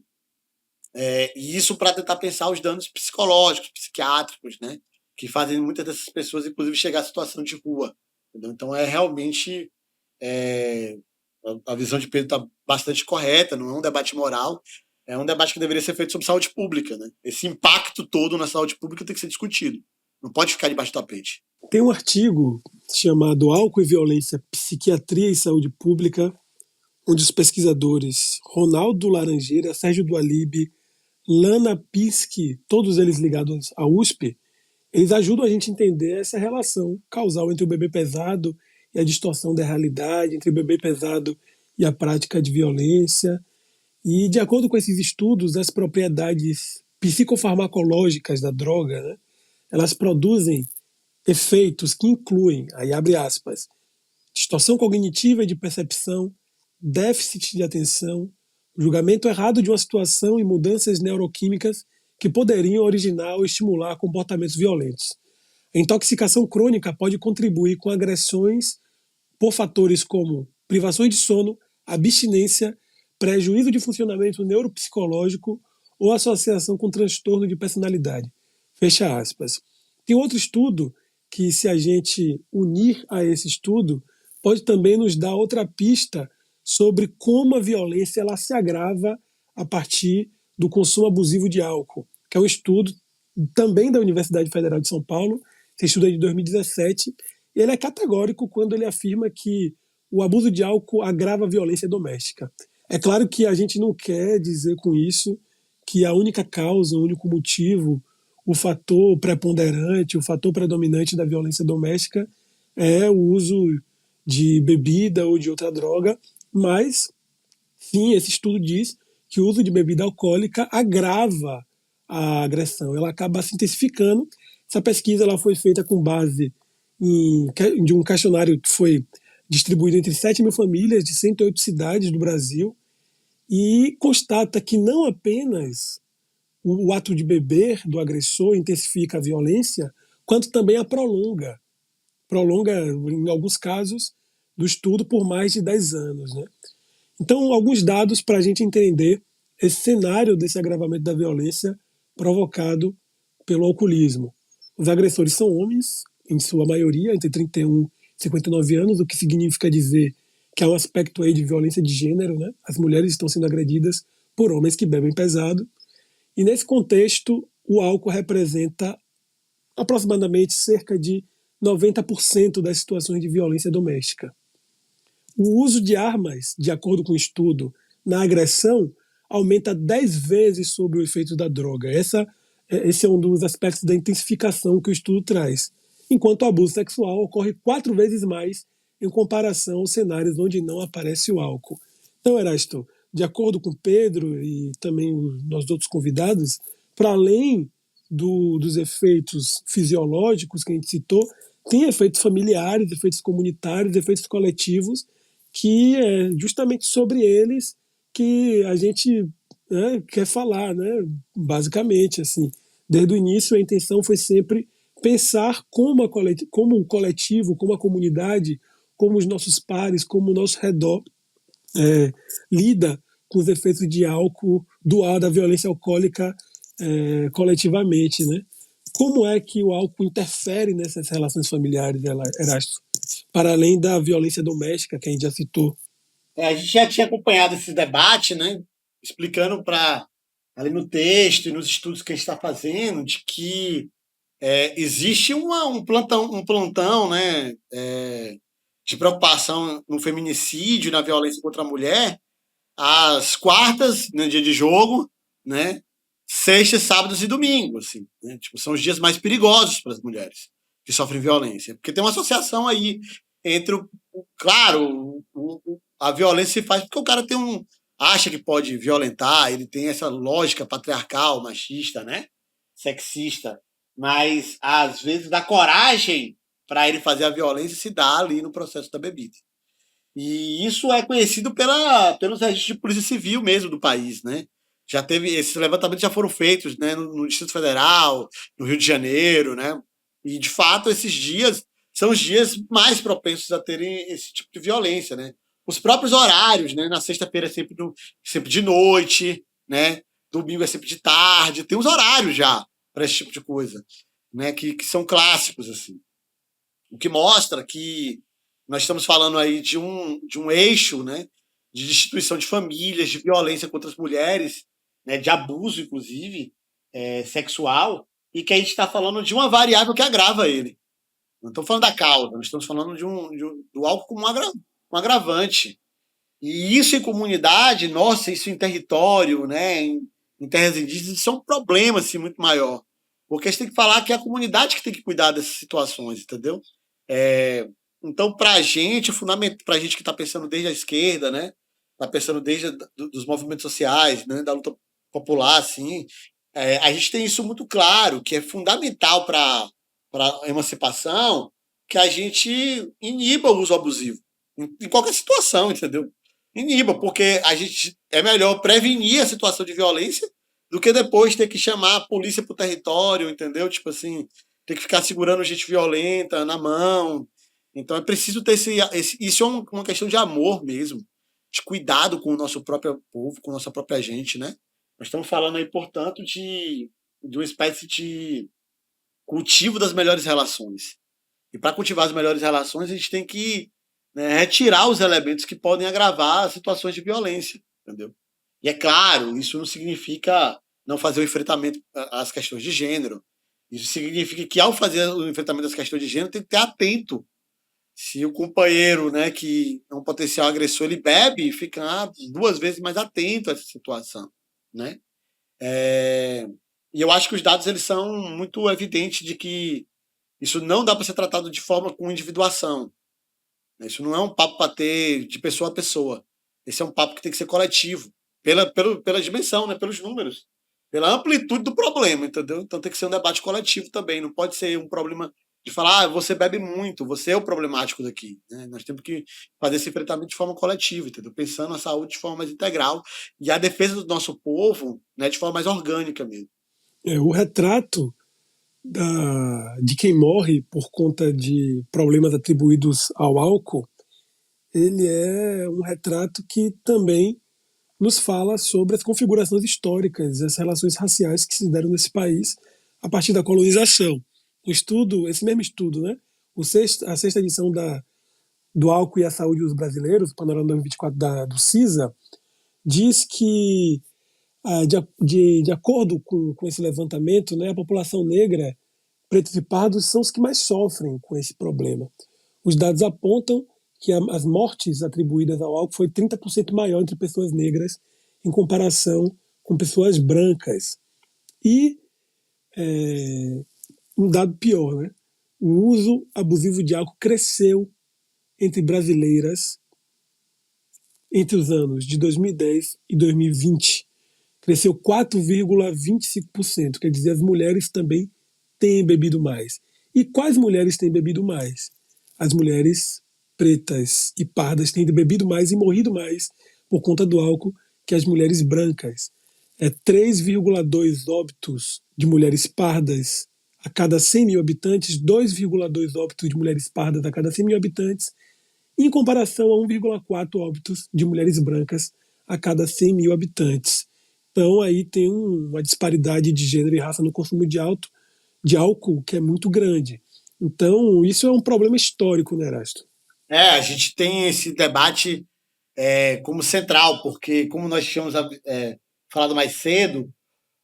e isso para tentar pensar os danos psicológicos, psiquiátricos, né? Que fazem muitas dessas pessoas, inclusive, chegar à situação de rua. Entendeu? Então, realmente a visão de Pedro está bastante correta, não é um debate moral, é um debate que deveria ser feito sobre saúde pública, né? Esse impacto todo na saúde pública tem que ser discutido. Não pode ficar debaixo do tapete. Tem um artigo chamado Álcool e Violência, Psiquiatria e Saúde Pública, onde os pesquisadores Ronaldo Laranjeira, Sérgio Dualib, Lana Pinsky, todos eles ligados à USP, eles ajudam a gente a entender essa relação causal entre o bebê pesado e a distorção da realidade, entre o bebê pesado e a prática de violência. E, de acordo com esses estudos, as propriedades psicofarmacológicas da droga, né, elas produzem efeitos que incluem, aí abre aspas, distorção cognitiva e de percepção, déficit de atenção, julgamento errado de uma situação e mudanças neuroquímicas que poderiam originar ou estimular comportamentos violentos. A intoxicação crônica pode contribuir com agressões por fatores como privações de sono, abstinência, prejuízo de funcionamento neuropsicológico ou associação com transtorno de personalidade. Fecha aspas. Tem outro estudo que, se a gente unir a esse estudo, pode também nos dar outra pista sobre como a violência ela se agrava a partir do consumo abusivo de álcool, que é um estudo também da Universidade Federal de São Paulo, esse estudo é de 2017, e ele é categórico quando ele afirma que o abuso de álcool agrava a violência doméstica. É claro que a gente não quer dizer com isso que a única causa, o único motivo, o fator preponderante, o fator predominante da violência doméstica é o uso de bebida ou de outra droga, mas sim, esse estudo diz que o uso de bebida alcoólica agrava a agressão, ela acaba se intensificando. Essa pesquisa ela foi feita com base de um questionário que foi distribuído entre 7 mil famílias de 108 cidades do Brasil e constata que não apenas o ato de beber do agressor intensifica a violência, quanto também a prolonga. Prolonga, em alguns casos, do estudo por mais de 10 anos. Né? Então, alguns dados para a gente entender esse cenário desse agravamento da violência provocado pelo alcoolismo. Os agressores são homens, em sua maioria, entre 31 e 59 anos, o que significa dizer que há um aspecto aí de violência de gênero. Né? As mulheres estão sendo agredidas por homens que bebem pesado. E nesse contexto, o álcool representa aproximadamente cerca de 90% das situações de violência doméstica. O uso de armas, de acordo com o estudo, na agressão, aumenta 10 vezes sobre o efeito da droga. Esse é um dos aspectos da intensificação que o estudo traz. Enquanto o abuso sexual ocorre 4 vezes mais em comparação aos cenários onde não aparece o álcool. Então, Erasto, de acordo com Pedro e também os nossos outros convidados, para além dos efeitos fisiológicos que a gente citou, tem efeitos familiares, efeitos comunitários, efeitos coletivos, que é justamente sobre eles que a gente quer falar, né? Basicamente, assim, desde o início a intenção foi sempre pensar como o coletivo, como a comunidade, como os nossos pares, como o nosso redor lida com os efeitos de álcool, da violência alcoólica coletivamente, né? Como é que o álcool interfere nessas relações familiares, Erasto? Para além da violência doméstica, que a gente já citou. A gente já tinha acompanhado esse debate, né? Explicando ali no texto e nos estudos que a gente está fazendo, de que existe um plantão né? De preocupação no feminicídio, na violência contra a mulher, às quartas, no dia de jogo, né? Sextas, sábados e domingos, assim, né? Tipo, são os dias mais perigosos para as mulheres que sofrem violência, porque tem uma associação aí entre claro, a violência se faz porque o cara acha que pode violentar, ele tem essa lógica patriarcal, machista, né? Sexista, mas às vezes dá coragem para ele fazer a violência se dá ali no processo da bebida. E isso é conhecido pelos registros de polícia civil mesmo do país, né? Já teve, esses levantamentos já foram feitos, né, no Distrito Federal, no Rio de Janeiro, né? E, de fato, esses dias são os dias mais propensos a terem esse tipo de violência, né? os próprios horários, né? Na sexta-feira é sempre de noite, né? Domingo é sempre de tarde. Tem os horários já para esse tipo de coisa, né? Que são clássicos, assim. O que mostra que nós estamos falando aí de um eixo, né? De destituição de famílias, de violência contra as mulheres, né? De abuso, inclusive, sexual, e que a gente está falando de uma variável que agrava ele. Não estamos falando da causa, nós estamos falando do álcool como um agravante. E isso em comunidade, nossa, isso em território, né, em terras indígenas, isso é um problema assim, muito maior. Porque a gente tem que falar que é a comunidade que tem que cuidar dessas situações, entendeu? Então, para a gente, fundamental, para a gente que está pensando desde a esquerda, né, está pensando desde dos movimentos sociais, né, da luta popular, assim, a gente tem isso muito claro, que é fundamental para a emancipação, que a gente iniba o uso abusivo em qualquer situação, entendeu? Iniba, porque a gente é melhor prevenir a situação de violência do que depois ter que chamar a polícia para o território, entendeu? Tipo assim, ter que ficar segurando gente violenta na mão. Então é preciso ter isso é uma questão de amor mesmo, de cuidado com o nosso próprio povo, com a nossa própria gente, né? Nós estamos falando aí, portanto, de uma espécie de cultivo das melhores relações. E para cultivar as melhores relações, a gente tem que, né, retirar os elementos que podem agravar as situações de violência, entendeu? E é claro, isso não significa não fazer o enfrentamento às questões de gênero. Isso significa que, ao fazer o enfrentamento das questões de gênero, tem que ter atento. Se o companheiro, né, que é um potencial agressor, ele bebe, fica 2 vezes mais atento a essa situação, né? E eu acho que os dados eles são muito evidentes de que isso não dá para ser tratado de forma com individuação. Isso não é um papo para ter de pessoa a pessoa. Esse é um papo que tem que ser coletivo, pela dimensão, né, pelos números, pela amplitude do problema, entendeu? Então tem que ser um debate coletivo também. Não pode ser um problema de falar, você bebe muito, você é o problemático daqui, né? Nós temos que fazer esse enfrentamento de forma coletiva, entendeu? Pensando a saúde de forma mais integral e a defesa do nosso povo, né, de forma mais orgânica mesmo. O retrato de quem morre por conta de problemas atribuídos ao álcool, ele é um retrato que também nos fala sobre as configurações históricas, as relações raciais que se deram nesse país a partir da colonização. Esse mesmo estudo, né? A sexta edição do Álcool e a Saúde dos Brasileiros, o Panorama 2024 do CISA, diz que, de acordo com esse levantamento, né, a população negra, pretos e pardos, são os que mais sofrem com esse problema. Os dados apontam que as mortes atribuídas ao álcool foi 30% maior entre pessoas negras em comparação com pessoas brancas. E um dado pior, né? O uso abusivo de álcool cresceu entre brasileiras entre os anos de 2010 e 2020. Cresceu 4,25%, quer dizer, as mulheres também têm bebido mais. E quais mulheres têm bebido mais? As mulheres pretas e pardas têm bebido mais e morrido mais por conta do álcool que as mulheres brancas. 3,2 óbitos de mulheres pardas a cada 100 mil habitantes, 2,2 óbitos de mulheres pardas a cada 100 mil habitantes, em comparação a 1,4 óbitos de mulheres brancas a cada 100 mil habitantes. Então aí tem uma disparidade de gênero e raça no consumo de álcool que é muito grande. Então isso é um problema histórico, né, Erasto? A gente tem esse debate como central, porque, como nós tínhamos falado mais cedo,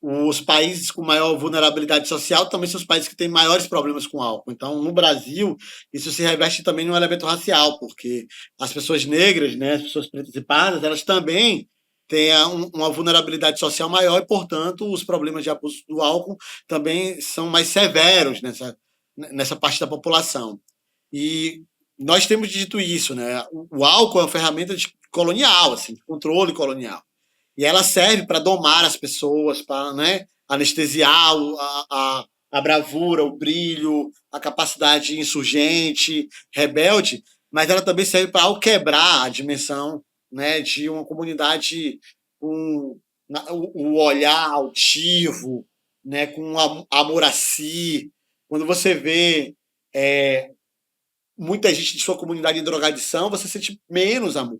os países com maior vulnerabilidade social também são os países que têm maiores problemas com álcool. Então, no Brasil, isso se reveste também num elemento racial, porque as pessoas negras, né, as pessoas pretas e pardas, elas também têm uma vulnerabilidade social maior e, portanto, os problemas de abuso do álcool também são mais severos nessa parte da população. E nós temos dito isso, né? O álcool é uma ferramenta colonial, assim, de controle colonial. E ela serve para domar as pessoas, para, né, anestesiar a bravura, o brilho, a capacidade insurgente, rebelde, mas ela também serve para quebrar a dimensão, né, de uma comunidade com o olhar altivo, né, com amor a si. Quando você vê muita gente de sua comunidade em drogadição, você sente menos amor.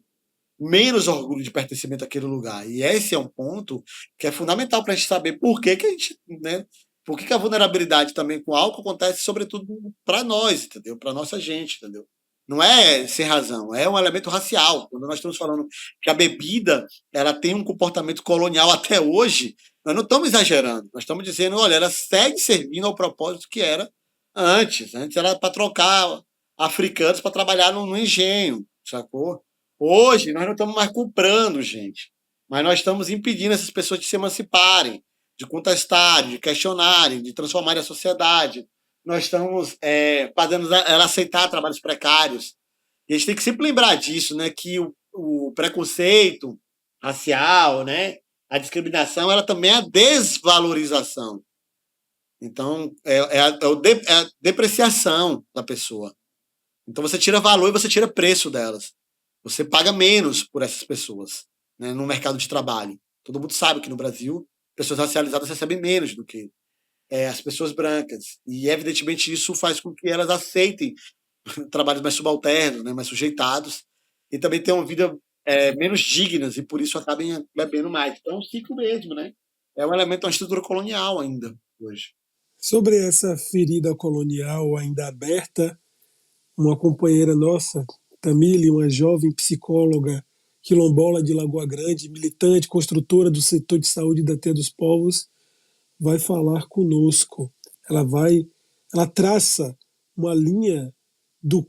menos orgulho de pertencimento àquele lugar. E esse é um ponto que é fundamental para a gente saber por que a gente, né, por que a vulnerabilidade também com álcool acontece, sobretudo para nós, entendeu? Para nossa gente, entendeu? Não é sem razão, é um elemento racial. Quando nós estamos falando que a bebida ela tem um comportamento colonial até hoje, nós não estamos exagerando. Nós estamos dizendo, olha, ela segue servindo ao propósito que era antes. Antes era para trocar africanos para trabalhar no engenho, sacou? Hoje nós não estamos mais comprando gente, mas nós estamos impedindo essas pessoas de se emanciparem, de contestarem, de questionarem, de transformarem a sociedade. Nós estamos fazendo ela aceitar trabalhos precários. E a gente tem que sempre lembrar disso, né? Que o preconceito racial, né? A discriminação, ela também é a desvalorização. Então, é a depreciação da pessoa. Então, você tira valor e você tira preço delas. Você paga menos por essas pessoas, né, no mercado de trabalho. Todo mundo sabe que no Brasil, pessoas racializadas recebem menos do que as pessoas brancas. E, evidentemente, isso faz com que elas aceitem trabalhos mais subalternos, né, mais sujeitados, e também tenham vida menos dignas, e por isso acabem bebendo mais. Então, é um ciclo mesmo, né? É um elemento, uma estrutura colonial ainda, hoje. Sobre essa ferida colonial ainda aberta, uma companheira nossa, Tamile, uma jovem psicóloga quilombola de Lagoa Grande, militante, construtora do setor de saúde da Terra dos Povos, vai falar conosco. Ela traça uma linha do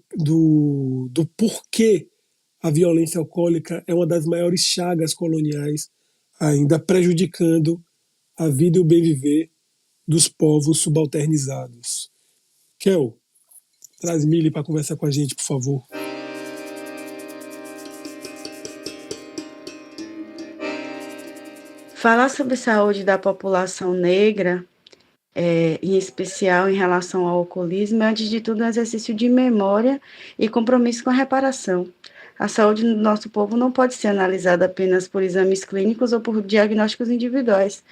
porquê a violência alcoólica é uma das maiores chagas coloniais, ainda prejudicando a vida e o bem-viver dos povos subalternizados. Kel, traz Mili para conversar com a gente, por favor. Falar sobre saúde da população negra, em especial em relação ao alcoolismo, é, antes de tudo, um exercício de memória e compromisso com a reparação. A saúde do nosso povo não pode ser analisada apenas por exames clínicos ou por diagnósticos individuais.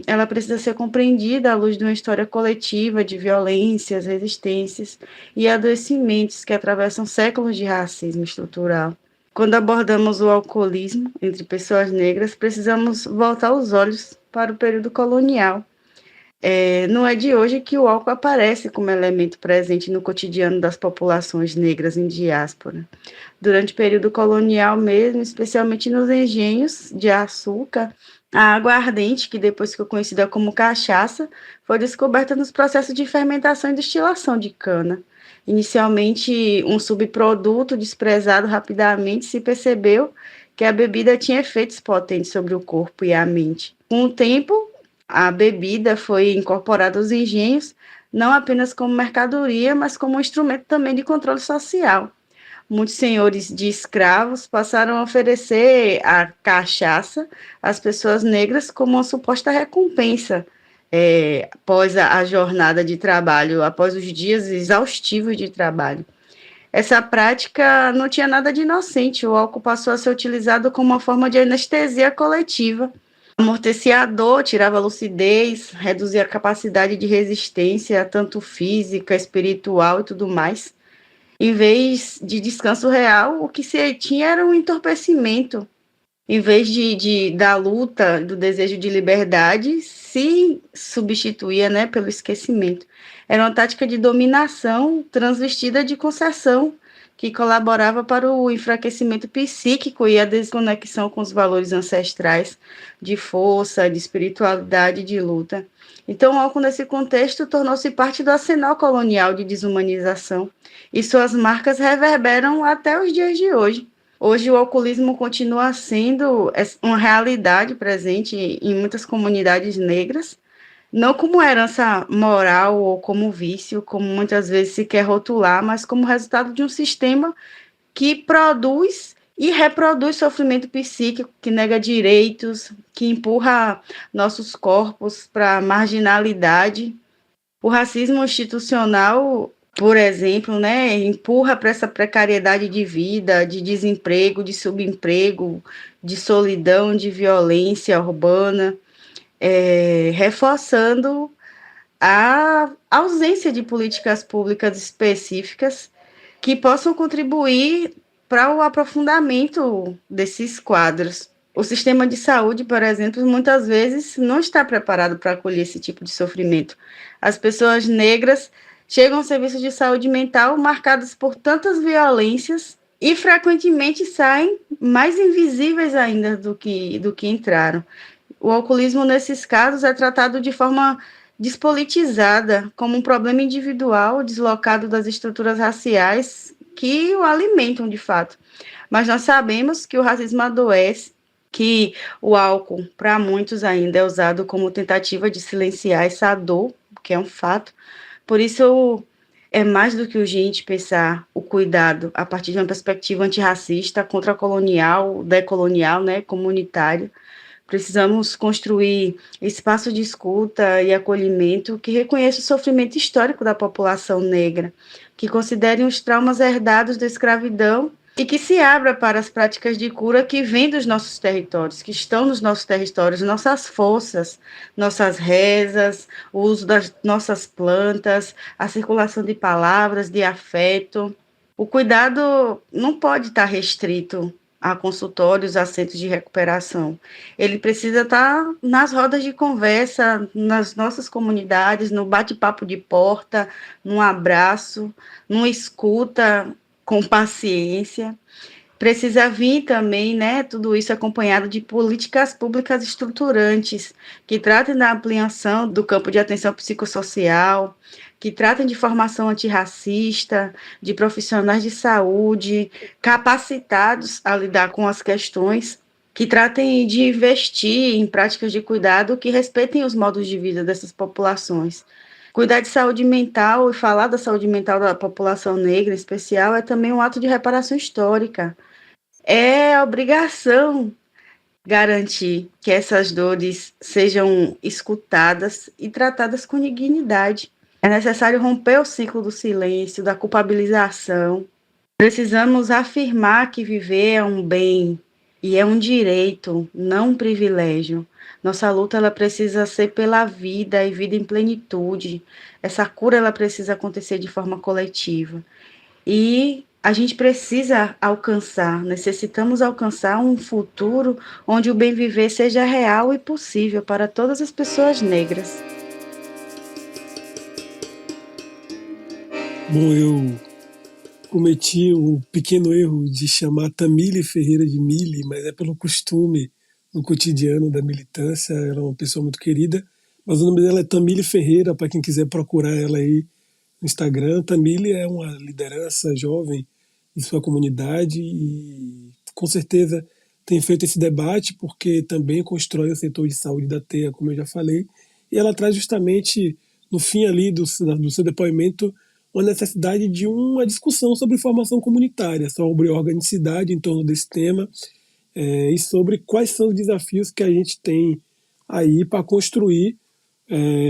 Ela precisa ser compreendida à luz de uma história coletiva de violências, resistências e adoecimentos que atravessam séculos de racismo estrutural. Quando abordamos o alcoolismo entre pessoas negras, precisamos voltar os olhos para o período colonial. Não é de hoje que o álcool aparece como elemento presente no cotidiano das populações negras em diáspora. Durante o período colonial mesmo, especialmente nos engenhos de açúcar, a água ardente, que depois ficou conhecida como cachaça, foi descoberta nos processos de fermentação e destilação de cana. Inicialmente, um subproduto desprezado, rapidamente se percebeu que a bebida tinha efeitos potentes sobre o corpo e a mente. Com o tempo, a bebida foi incorporada aos engenhos, não apenas como mercadoria, mas como um instrumento também de controle social. Muitos senhores de escravos passaram a oferecer a cachaça às pessoas negras como uma suposta recompensa após a jornada de trabalho, após os dias exaustivos de trabalho. Essa prática não tinha nada de inocente, o álcool passou a ser utilizado como uma forma de anestesia coletiva. Amortecia a dor, tirava a lucidez, reduzia a capacidade de resistência, tanto física, espiritual e tudo mais. Em vez de descanso real, o que se tinha era um entorpecimento. Em vez da luta, do desejo de liberdade, se substituía, né, pelo esquecimento. Era uma tática de dominação transvestida de concessão, que colaborava para o enfraquecimento psíquico e a desconexão com os valores ancestrais de força, de espiritualidade e de luta. Então, o álcool, nesse contexto, tornou-se parte do arsenal colonial de desumanização, e suas marcas reverberam até os dias de hoje. Hoje, o alcoolismo continua sendo uma realidade presente em muitas comunidades negras, não como herança moral ou como vício, como muitas vezes se quer rotular, mas como resultado de um sistema que produz e reproduz sofrimento psíquico, que nega direitos, que empurra nossos corpos para a marginalidade. O racismo institucional, por exemplo, né, empurra para essa precariedade de vida, de desemprego, de subemprego, de solidão, de violência urbana, reforçando a ausência de políticas públicas específicas que possam contribuir para o aprofundamento desses quadros. O sistema de saúde, por exemplo, muitas vezes não está preparado para acolher esse tipo de sofrimento. As pessoas negras chegam ao serviço de saúde mental marcadas por tantas violências e frequentemente saem mais invisíveis ainda do que entraram. O alcoolismo, nesses casos, é tratado de forma despolitizada, como um problema individual, deslocado das estruturas raciais que o alimentam de fato. Mas nós sabemos que o racismo adoece, que o álcool, para muitos ainda, é usado como tentativa de silenciar essa dor, que é um fato. Por isso, é mais do que urgente pensar o cuidado a partir de uma perspectiva antirracista, contracolonial, decolonial, né, comunitária. Precisamos construir espaço de escuta e acolhimento que reconheça o sofrimento histórico da população negra, que considerem os traumas herdados da escravidão e que se abra para as práticas de cura que vêm dos nossos territórios, que estão nos nossos territórios, nossas forças, nossas rezas, o uso das nossas plantas, a circulação de palavras, de afeto. O cuidado não pode estar restrito a consultórios, a centros de recuperação. Ele precisa estar nas rodas de conversa, nas nossas comunidades, no bate-papo de porta, num abraço, numa escuta com paciência. Precisa vir também, né, tudo isso acompanhado de políticas públicas estruturantes, que tratem da ampliação do campo de atenção psicossocial, que tratem de formação antirracista, de profissionais de saúde capacitados a lidar com as questões, que tratem de investir em práticas de cuidado que respeitem os modos de vida dessas populações. Cuidar de saúde mental e falar da saúde mental da população negra, em especial, é também um ato de reparação histórica. É obrigação garantir que essas dores sejam escutadas e tratadas com dignidade. É necessário romper o ciclo do silêncio, da culpabilização. Precisamos afirmar que viver é um bem e é um direito, não um privilégio. Nossa luta ela precisa ser pela vida e vida em plenitude. Essa cura ela precisa acontecer de forma coletiva. E a gente precisa necessitamos alcançar um futuro onde o bem viver seja real e possível para todas as pessoas negras. Bom, eu cometi o pequeno erro de chamar Tamília Ferreira de Mili, mas é pelo costume no cotidiano da militância. Ela é uma pessoa muito querida, mas o nome dela é Tamília Ferreira, para quem quiser procurar ela aí no Instagram. Tamília é uma liderança jovem em sua comunidade e com certeza tem feito esse debate porque também constrói o setor de saúde da TEA, como eu já falei, e ela traz justamente no fim ali do seu depoimento uma necessidade de uma discussão sobre formação comunitária, sobre organicidade em torno desse tema e sobre quais são os desafios que a gente tem aí para construir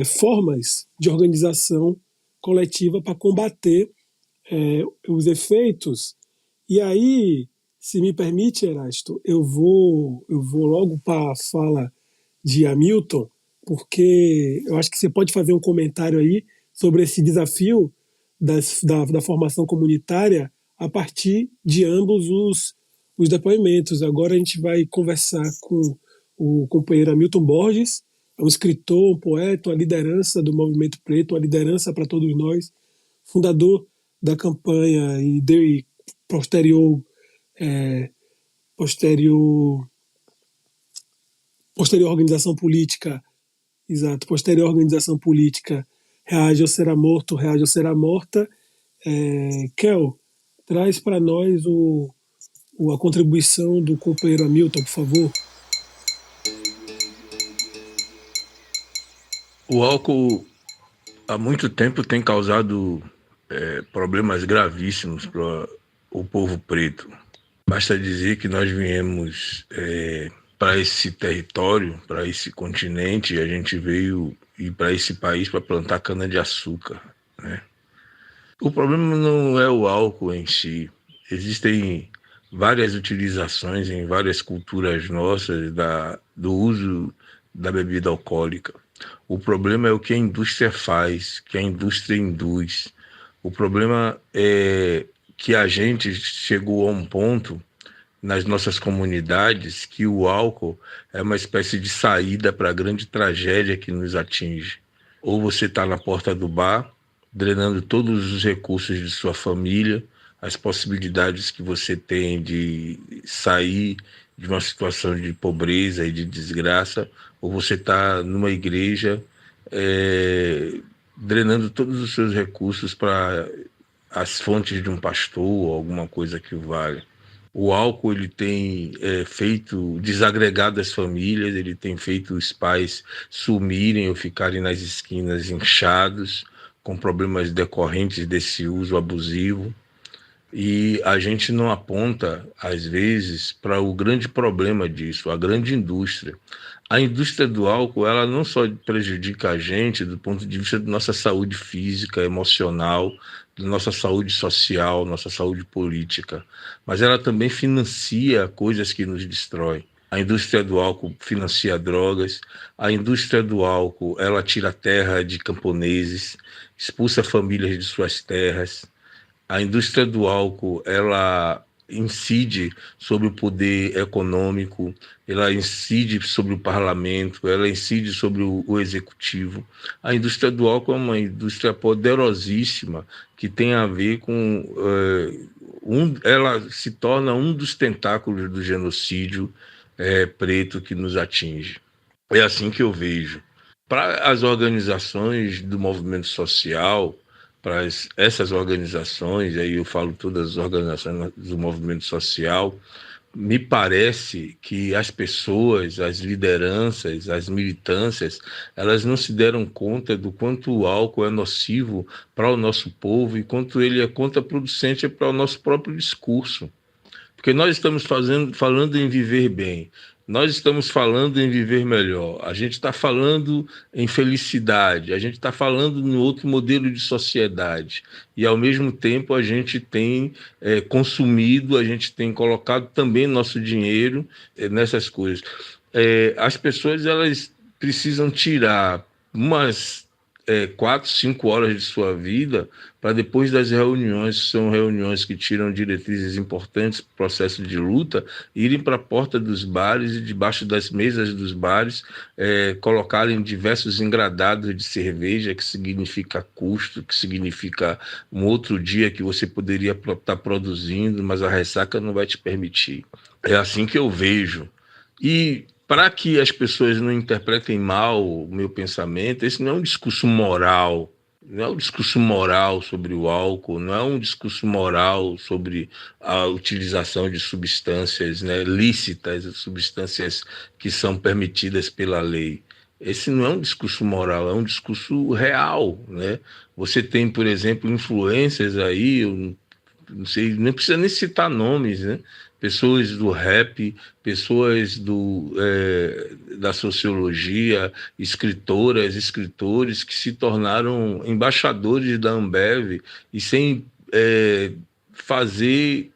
formas de organização coletiva para combater os efeitos. E aí, se me permite, Erasto, eu vou logo para a fala de Hamilton, porque eu acho que você pode fazer um comentário aí sobre esse desafio da formação comunitária a partir de ambos os depoimentos. Agora a gente vai conversar com o companheiro Hamilton Borges, é um escritor, um poeta, uma liderança do movimento preto, uma liderança para todos nós, fundador da campanha e posterior organização política, exato, posterior organização política Reage ou Será Morto, Reage ou Será Morta. Kel, traz para nós a contribuição do companheiro Hamilton, por favor. O álcool há muito tempo tem causado problemas gravíssimos para o povo preto. Basta dizer que nós viemos para esse território, para esse continente, a gente veio ir para esse país para plantar cana-de-açúcar, né? O problema não é o álcool em si. Existem várias utilizações em várias culturas nossas do uso da bebida alcoólica. O problema é o que a indústria faz, que a indústria induz. O problema é que a gente chegou a um ponto nas nossas comunidades que o álcool é uma espécie de saída para a grande tragédia que nos atinge. Ou você está na porta do bar, drenando todos os recursos de sua família, as possibilidades que você tem de sair de uma situação de pobreza e de desgraça, ou você está numa igreja drenando todos os seus recursos para as fontes de um pastor ou alguma coisa que o valha. O álcool ele tem feito desagregado as famílias, ele tem feito os pais sumirem ou ficarem nas esquinas inchados, com problemas decorrentes desse uso abusivo. E a gente não aponta, às vezes, para o grande problema disso, a grande indústria. A indústria do álcool, ela não só prejudica a gente do ponto de vista da nossa saúde física, emocional, da nossa saúde social, nossa saúde política, mas ela também financia coisas que nos destroem. A indústria do álcool financia drogas, a indústria do álcool, ela tira a terra de camponeses, expulsa famílias de suas terras. A indústria do álcool, ela incide sobre o poder econômico, ela incide sobre o parlamento, ela incide sobre o executivo. A indústria do álcool é uma indústria poderosíssima que tem a ver com... ela se torna um dos tentáculos do genocídio preto que nos atinge. É assim que eu vejo. Para as organizações do movimento social, para essas organizações, aí eu falo todas as organizações do movimento social, me parece que as pessoas, as lideranças, as militâncias, elas não se deram conta do quanto o álcool é nocivo para o nosso povo e quanto ele é contraproducente para o nosso próprio discurso. Porque nós estamos falando em viver bem, nós estamos falando em viver melhor, a gente está falando em felicidade, a gente está falando em outro modelo de sociedade. E, ao mesmo tempo, a gente tem consumido, a gente tem colocado também nosso dinheiro nessas coisas. As pessoas elas precisam tirar umas 4, 5 horas de sua vida para depois das reuniões, são reuniões que tiram diretrizes importantes para o processo de luta, irem para a porta dos bares e debaixo das mesas dos bares colocarem diversos engradados de cerveja, que significa custo, que significa um outro dia que você poderia estar produzindo, mas a ressaca não vai te permitir. É assim que eu vejo. E para que as pessoas não interpretem mal o meu pensamento, esse não é um discurso moral, não é um discurso moral sobre o álcool, não é um discurso moral sobre a utilização de substâncias lícitas, substâncias que são permitidas pela lei. Esse não é um discurso moral, é um discurso real, né? Você tem, por exemplo, influências aí, eu não sei, não precisa nem citar nomes, né? Pessoas do rap, pessoas da sociologia, escritoras, escritores que se tornaram embaixadores da Ambev e sem fazer,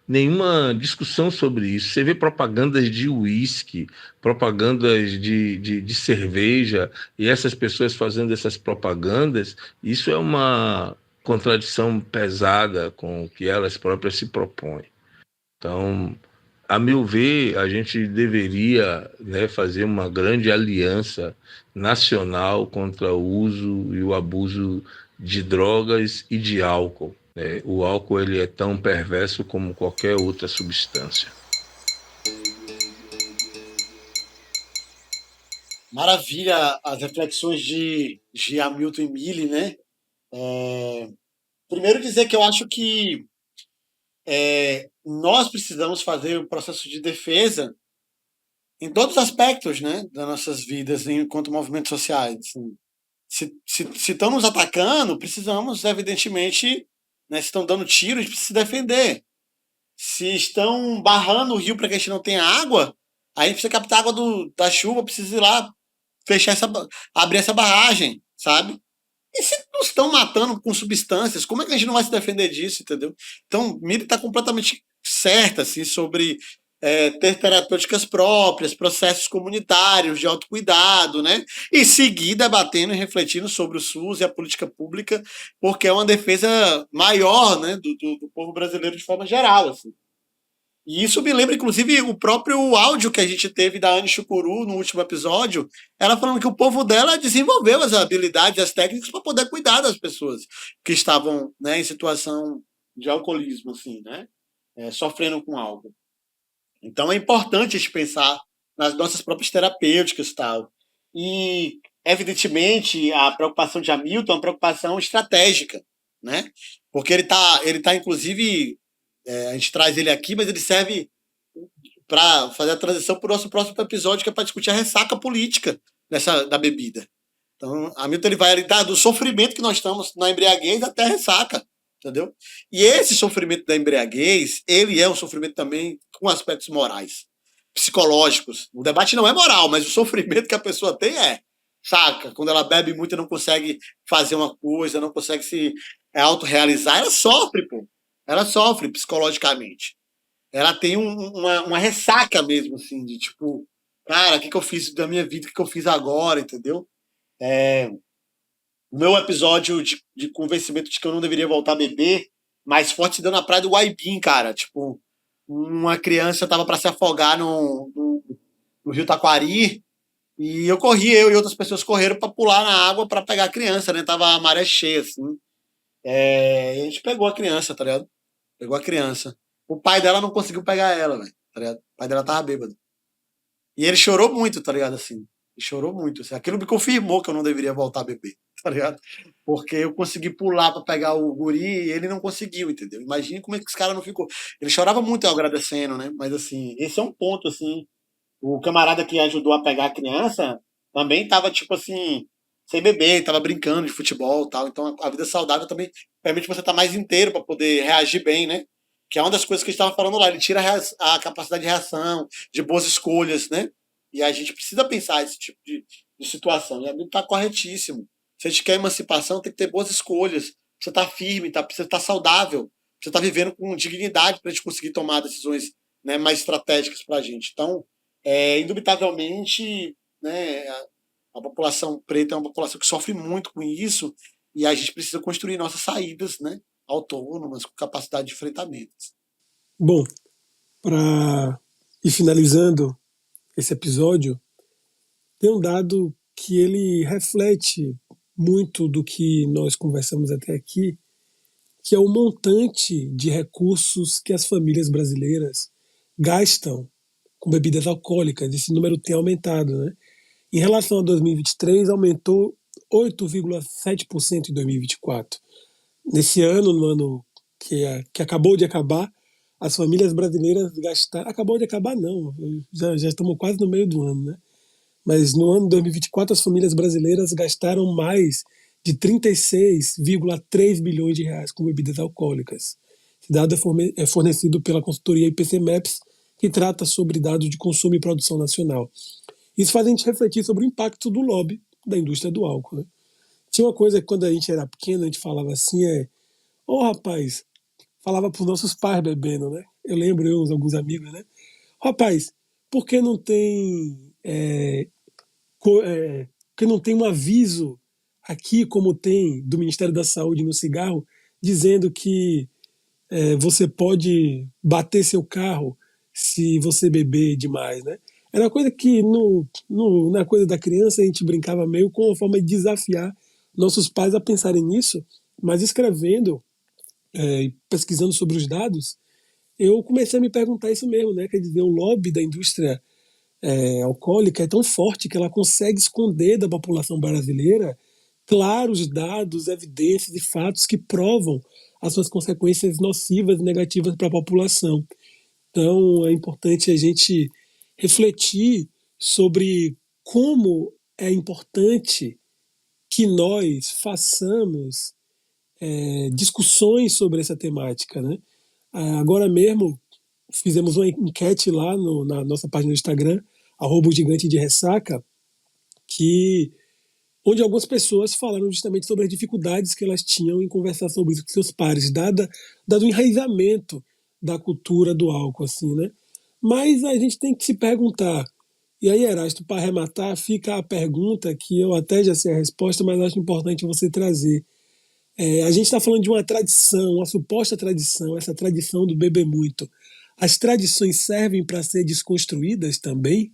nenhuma discussão sobre isso. Você vê propagandas de uísque, propagandas de cerveja, e essas pessoas fazendo essas propagandas, isso é uma contradição pesada com o que elas próprias se propõem. Então, a meu ver, a gente deveria fazer uma grande aliança nacional contra o uso e o abuso de drogas e de álcool. O álcool ele é tão perverso como qualquer outra substância. Maravilha as reflexões de Hamilton e Mille, né? Primeiro dizer que eu acho que nós precisamos fazer um processo de defesa em todos os aspectos, né, das nossas vidas enquanto movimentos sociais. Assim. Se estão nos atacando, precisamos, evidentemente, se estão dando tiro, a gente precisa se defender. Se estão barrando o rio para que a gente não tenha água, aí a gente precisa captar água da chuva, precisa ir lá abrir essa barragem, sabe? E se nos estão matando com substâncias, como é que a gente não vai se defender disso, entendeu? Então, Miri está completamente certa assim, sobre ter terapêuticas próprias, processos comunitários de autocuidado, né? E seguir debatendo e refletindo sobre o SUS e a política pública, porque é uma defesa maior, né, do povo brasileiro de forma geral, assim. E isso me lembra, inclusive, o próprio áudio que a gente teve da Anne Chukuru no último episódio, ela falando que o povo dela desenvolveu as habilidades, as técnicas para poder cuidar das pessoas que estavam, né, em situação de alcoolismo, assim, né, sofrendo com álcool. Então é importante a gente pensar nas nossas próprias terapêuticas e tal. E, evidentemente, a preocupação de Hamilton é uma preocupação estratégica, né? Porque ele tá inclusive, a gente traz ele aqui, mas ele serve para fazer a transição para o nosso próximo episódio, que é para discutir a ressaca política da bebida. Então, Hamilton ele vai do sofrimento que nós estamos na embriaguez até a ressaca, entendeu? E esse sofrimento da embriaguez, ele é um sofrimento também com aspectos morais, psicológicos. O debate não é moral, mas o sofrimento que a pessoa tem saca? Quando ela bebe muito e não consegue fazer uma coisa, não consegue se autorrealizar, ela sofre, pô. Ela sofre psicologicamente. Ela tem uma ressaca mesmo, assim, de tipo, cara, o que eu fiz da minha vida, o que eu fiz agora, entendeu? O meu episódio de convencimento de que eu não deveria voltar a beber, mais forte se deu na praia do Guaibim, cara. Tipo, uma criança tava para se afogar no Rio Taquari e eu e outras pessoas correram para pular na água para pegar a criança, né? Tava a maré cheia, assim. E a gente pegou a criança, tá ligado? Pegou a criança. O pai dela não conseguiu pegar ela, velho, tá ligado? O pai dela tava bêbado. E ele chorou muito, tá ligado? Assim. Ele chorou muito. Assim. Aquilo me confirmou que eu não deveria voltar a beber, tá ligado? Porque eu consegui pular pra pegar o guri e ele não conseguiu, entendeu? Imagine como é que esse cara não ficou. Ele chorava muito agradecendo, né? Mas, assim, esse é um ponto, assim. O camarada que ajudou a pegar a criança também tava, tipo assim, sem beber, tava brincando de futebol e tal. Então, a vida saudável também permite você estar mais inteiro pra poder reagir bem, né? Que é uma das coisas que a gente estava falando lá. Ele tira a capacidade de reação, de boas escolhas, né? E a gente precisa pensar esse tipo de situação. E a Bíblia está corretíssimo. Se a gente quer emancipação, tem que ter boas escolhas. Você está firme, precisa estar saudável. Você está vivendo com dignidade para a gente conseguir tomar decisões, né, mais estratégicas para a gente. Então, indubitavelmente, né, a população preta é uma população que sofre muito com isso e a gente precisa construir nossas saídas, né, autônomas, com capacidade de enfrentamento. Bom, para ir finalizando esse episódio, tem um dado que ele reflete muito do que nós conversamos até aqui, que é o montante de recursos que as famílias brasileiras gastam com bebidas alcoólicas. Esse número tem aumentado, né? Em relação a 2023, aumentou 8,7% em 2024. Nesse ano, no ano que acabou de acabar, as famílias brasileiras gastaram... Acabou de acabar, não. Já estamos quase no meio do ano, né? Mas no ano de 2024, as famílias brasileiras gastaram mais de 36,3 bilhões de reais com bebidas alcoólicas. Esse dado é fornecido pela consultoria IPC Maps, que trata sobre dados de consumo e produção nacional. Isso faz a gente refletir sobre o impacto do lobby da indústria do álcool, né? Tinha uma coisa que quando a gente era pequeno, a gente falava assim, rapaz, falava para os nossos pais bebendo, né? Eu lembro, alguns amigos, né? Rapaz, por que não tem porque não tem um aviso aqui, como tem do Ministério da Saúde no cigarro, dizendo que você pode bater seu carro se você beber demais, né? Era uma coisa que na coisa da criança a gente brincava meio com uma forma de desafiar nossos pais a pensarem nisso, mas escrevendo e pesquisando sobre os dados, eu comecei a me perguntar isso mesmo, né? Quer dizer, o lobby da indústria alcoólica é tão forte que ela consegue esconder da população brasileira claros dados, evidências e fatos que provam as suas consequências nocivas e negativas para a população. Então, é importante a gente refletir sobre como é importante que nós façamos discussões sobre essa temática, né? Agora mesmo fizemos uma enquete lá na nossa página do Instagram, @gigante_de_ressaca, onde algumas pessoas falaram justamente sobre as dificuldades que elas tinham em conversar sobre isso com seus pares, dado o enraizamento da cultura do álcool, assim, né? Mas a gente tem que se perguntar. E aí, Erasto, para arrematar, fica a pergunta que eu até já sei a resposta, mas acho importante você trazer. A gente está falando de uma tradição, uma suposta tradição, essa tradição do beber muito. As tradições servem para ser desconstruídas também?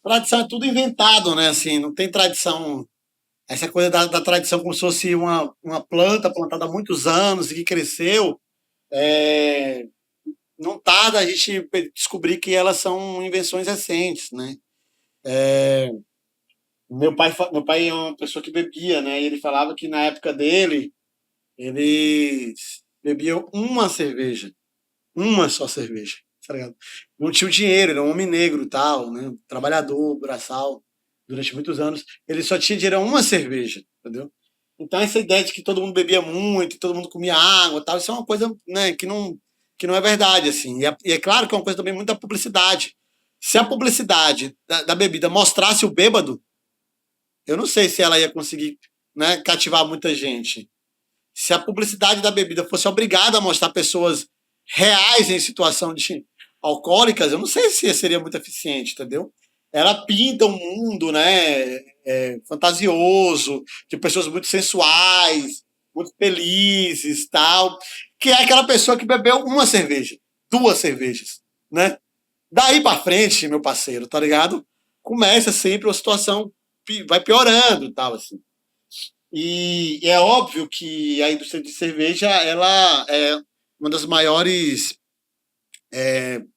Tradição é tudo inventado, né? Assim, não tem tradição. Essa coisa da tradição como se fosse uma planta plantada há muitos anos e que cresceu, é, não tá da gente descobrir que elas são invenções recentes, né? Meu pai é uma pessoa que bebia, né? E ele falava que na época dele, eles bebiam uma só cerveja, tá ligado? Não tinha o dinheiro, era um homem negro e tal, né? Trabalhador, braçal, durante muitos anos. Ele só tinha dinheiro a uma cerveja, entendeu? Então essa ideia de que todo mundo bebia muito, todo mundo comia água e tal, isso é uma coisa, né, que não é verdade, assim. E é claro que é uma coisa também muito da publicidade. Se a publicidade da bebida mostrasse o bêbado, eu não sei se ela ia conseguir, né, cativar muita gente. Se a publicidade da bebida fosse obrigada a mostrar pessoas reais em situação de alcoólicas, eu não sei se seria muito eficiente, entendeu? Ela pinta um mundo, né, fantasioso, de pessoas muito sensuais, muito felizes, tal, que é aquela pessoa que bebeu uma cerveja, duas cervejas, né? Daí para frente, meu parceiro, tá ligado? Começa sempre uma situação vai piorando, tal assim. E é óbvio que a indústria de cerveja ela é uma das maiores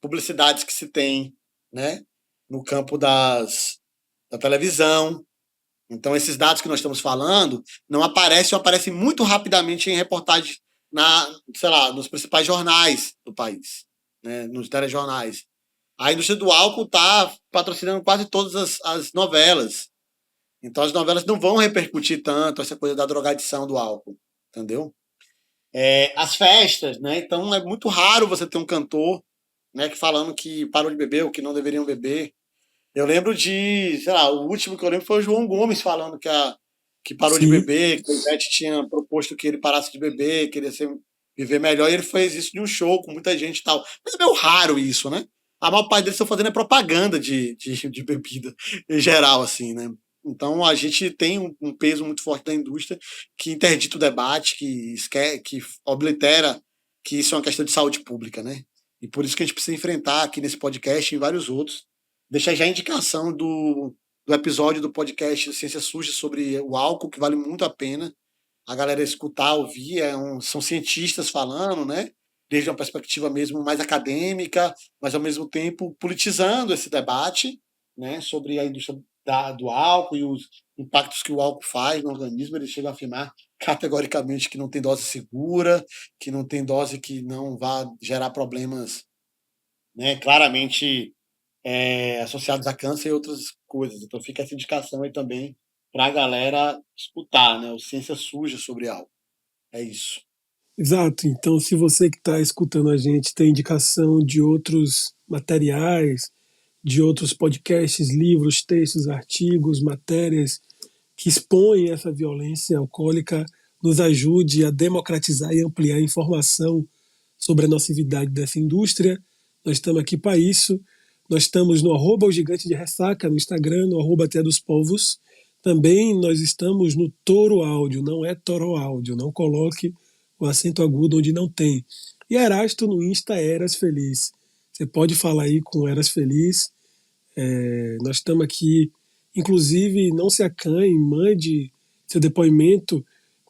publicidades que se tem, né, no campo da televisão. Então, esses dados que nós estamos falando não aparecem ou aparecem muito rapidamente em reportagens sei lá, nos principais jornais do país, né, nos telejornais. A indústria do álcool está patrocinando quase todas as novelas. Então as novelas não vão repercutir tanto essa coisa da drogadição do álcool, entendeu? As festas, né? Então é muito raro você ter um cantor, né, que falando que parou de beber ou que não deveriam beber. Eu lembro de, sei lá, o último que eu lembro foi o João Gomes falando que parou de Sim. beber, que o Ivete tinha proposto que ele parasse de beber, queria viver melhor, e ele fez isso de um show com muita gente e tal. Mas é meio raro isso, né? A maior parte deles estão fazendo propaganda de bebida em geral, assim, né? Então a gente tem um peso muito forte da indústria que interdita o debate, que oblitera que isso é uma questão de saúde pública, né? E por isso que a gente precisa enfrentar aqui nesse podcast e em vários outros. Deixar já a indicação do episódio do podcast Ciência Suja sobre o álcool, que vale muito a pena a galera escutar, ouvir. São cientistas falando, né? Desde uma perspectiva mesmo mais acadêmica, mas ao mesmo tempo politizando esse debate, né, sobre a indústria do álcool e os impactos que o álcool faz no organismo. Eles chegam a afirmar categoricamente que não tem dose segura, que não tem dose que não vá gerar problemas, né, claramente associados a câncer e outras coisas. Então fica essa indicação aí também para a galera escutar, né, o Ciência Suja sobre álcool. É isso. Exato. Então, se você que está escutando a gente tem indicação de outros materiais, de outros podcasts, livros, textos, artigos, matérias que expõem essa violência alcoólica, nos ajude a democratizar e ampliar a informação sobre a nocividade dessa indústria. Nós estamos aqui para isso. Nós estamos no @o Gigante de Ressaca, no Instagram, no @Até dos Povos. Também nós estamos no Toro Áudio, não é Toro Áudio, não coloque o acento agudo onde não tem. E Erasto no Insta Eras Feliz. Você pode falar aí com Eras Feliz. Nós estamos aqui, inclusive, não se acanhe, mande seu depoimento,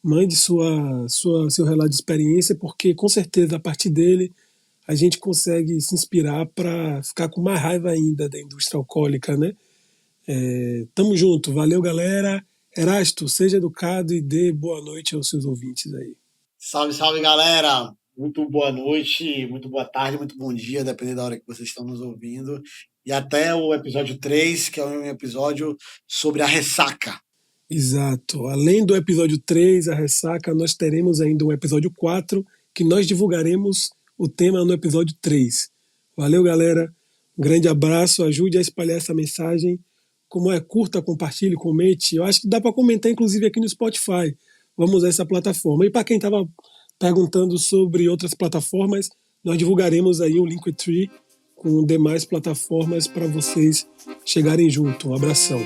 mande seu relato de experiência, porque com certeza a partir dele a gente consegue se inspirar para ficar com mais raiva ainda da indústria alcoólica, né? Tamo junto, valeu galera. Erasto, seja educado e dê boa noite aos seus ouvintes aí. Salve, salve, galera! Muito boa noite, muito boa tarde, muito bom dia, dependendo da hora que vocês estão nos ouvindo. E até o episódio 3, que é um episódio sobre a ressaca. Exato. Além do episódio 3, a ressaca, nós teremos ainda um episódio 4, que nós divulgaremos o tema no episódio 3. Valeu, galera. Um grande abraço. Ajude a espalhar essa mensagem. Como é curta, compartilhe, comente. Eu acho que dá para comentar, inclusive, aqui no Spotify. Vamos usar essa plataforma. E para quem estava perguntando sobre outras plataformas, Nós divulgaremos aí um Linktree com demais plataformas para vocês chegarem junto. Um abração.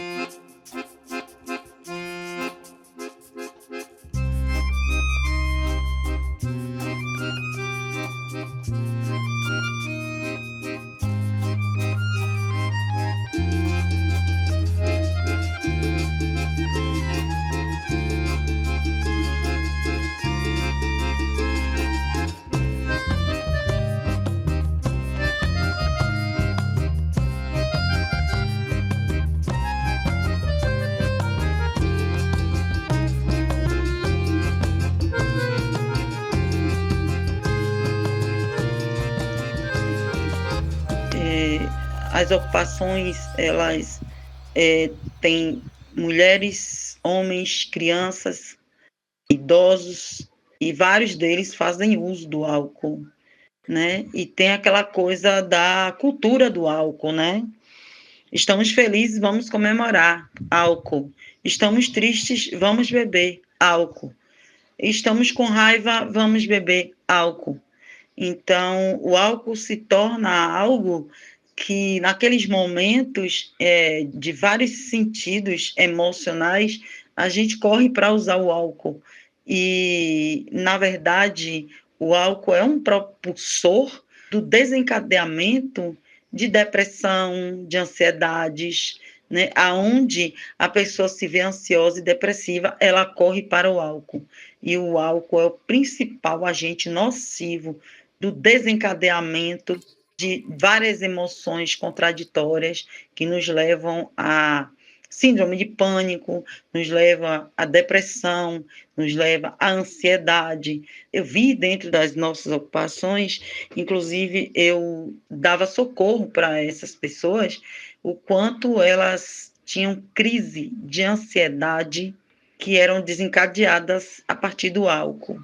As ocupações, elas têm mulheres, homens, crianças, idosos, e vários deles fazem uso do álcool, né? E tem aquela coisa da cultura do álcool, né? Estamos felizes, vamos comemorar, álcool. Estamos tristes, vamos beber, álcool. Estamos com raiva, vamos beber, álcool. Então, o álcool se torna algo que, naqueles momentos de vários sentidos emocionais, a gente corre para usar o álcool. E, na verdade, o álcool é um propulsor do desencadeamento de depressão, de ansiedades, né? Aonde a pessoa se vê ansiosa e depressiva, ela corre para o álcool. E o álcool é o principal agente nocivo do desencadeamento de várias emoções contraditórias que nos levam a síndrome de pânico, nos leva à depressão, nos leva à ansiedade. Eu vi dentro das nossas ocupações, inclusive eu dava socorro para essas pessoas, o quanto elas tinham crise de ansiedade que eram desencadeadas a partir do álcool.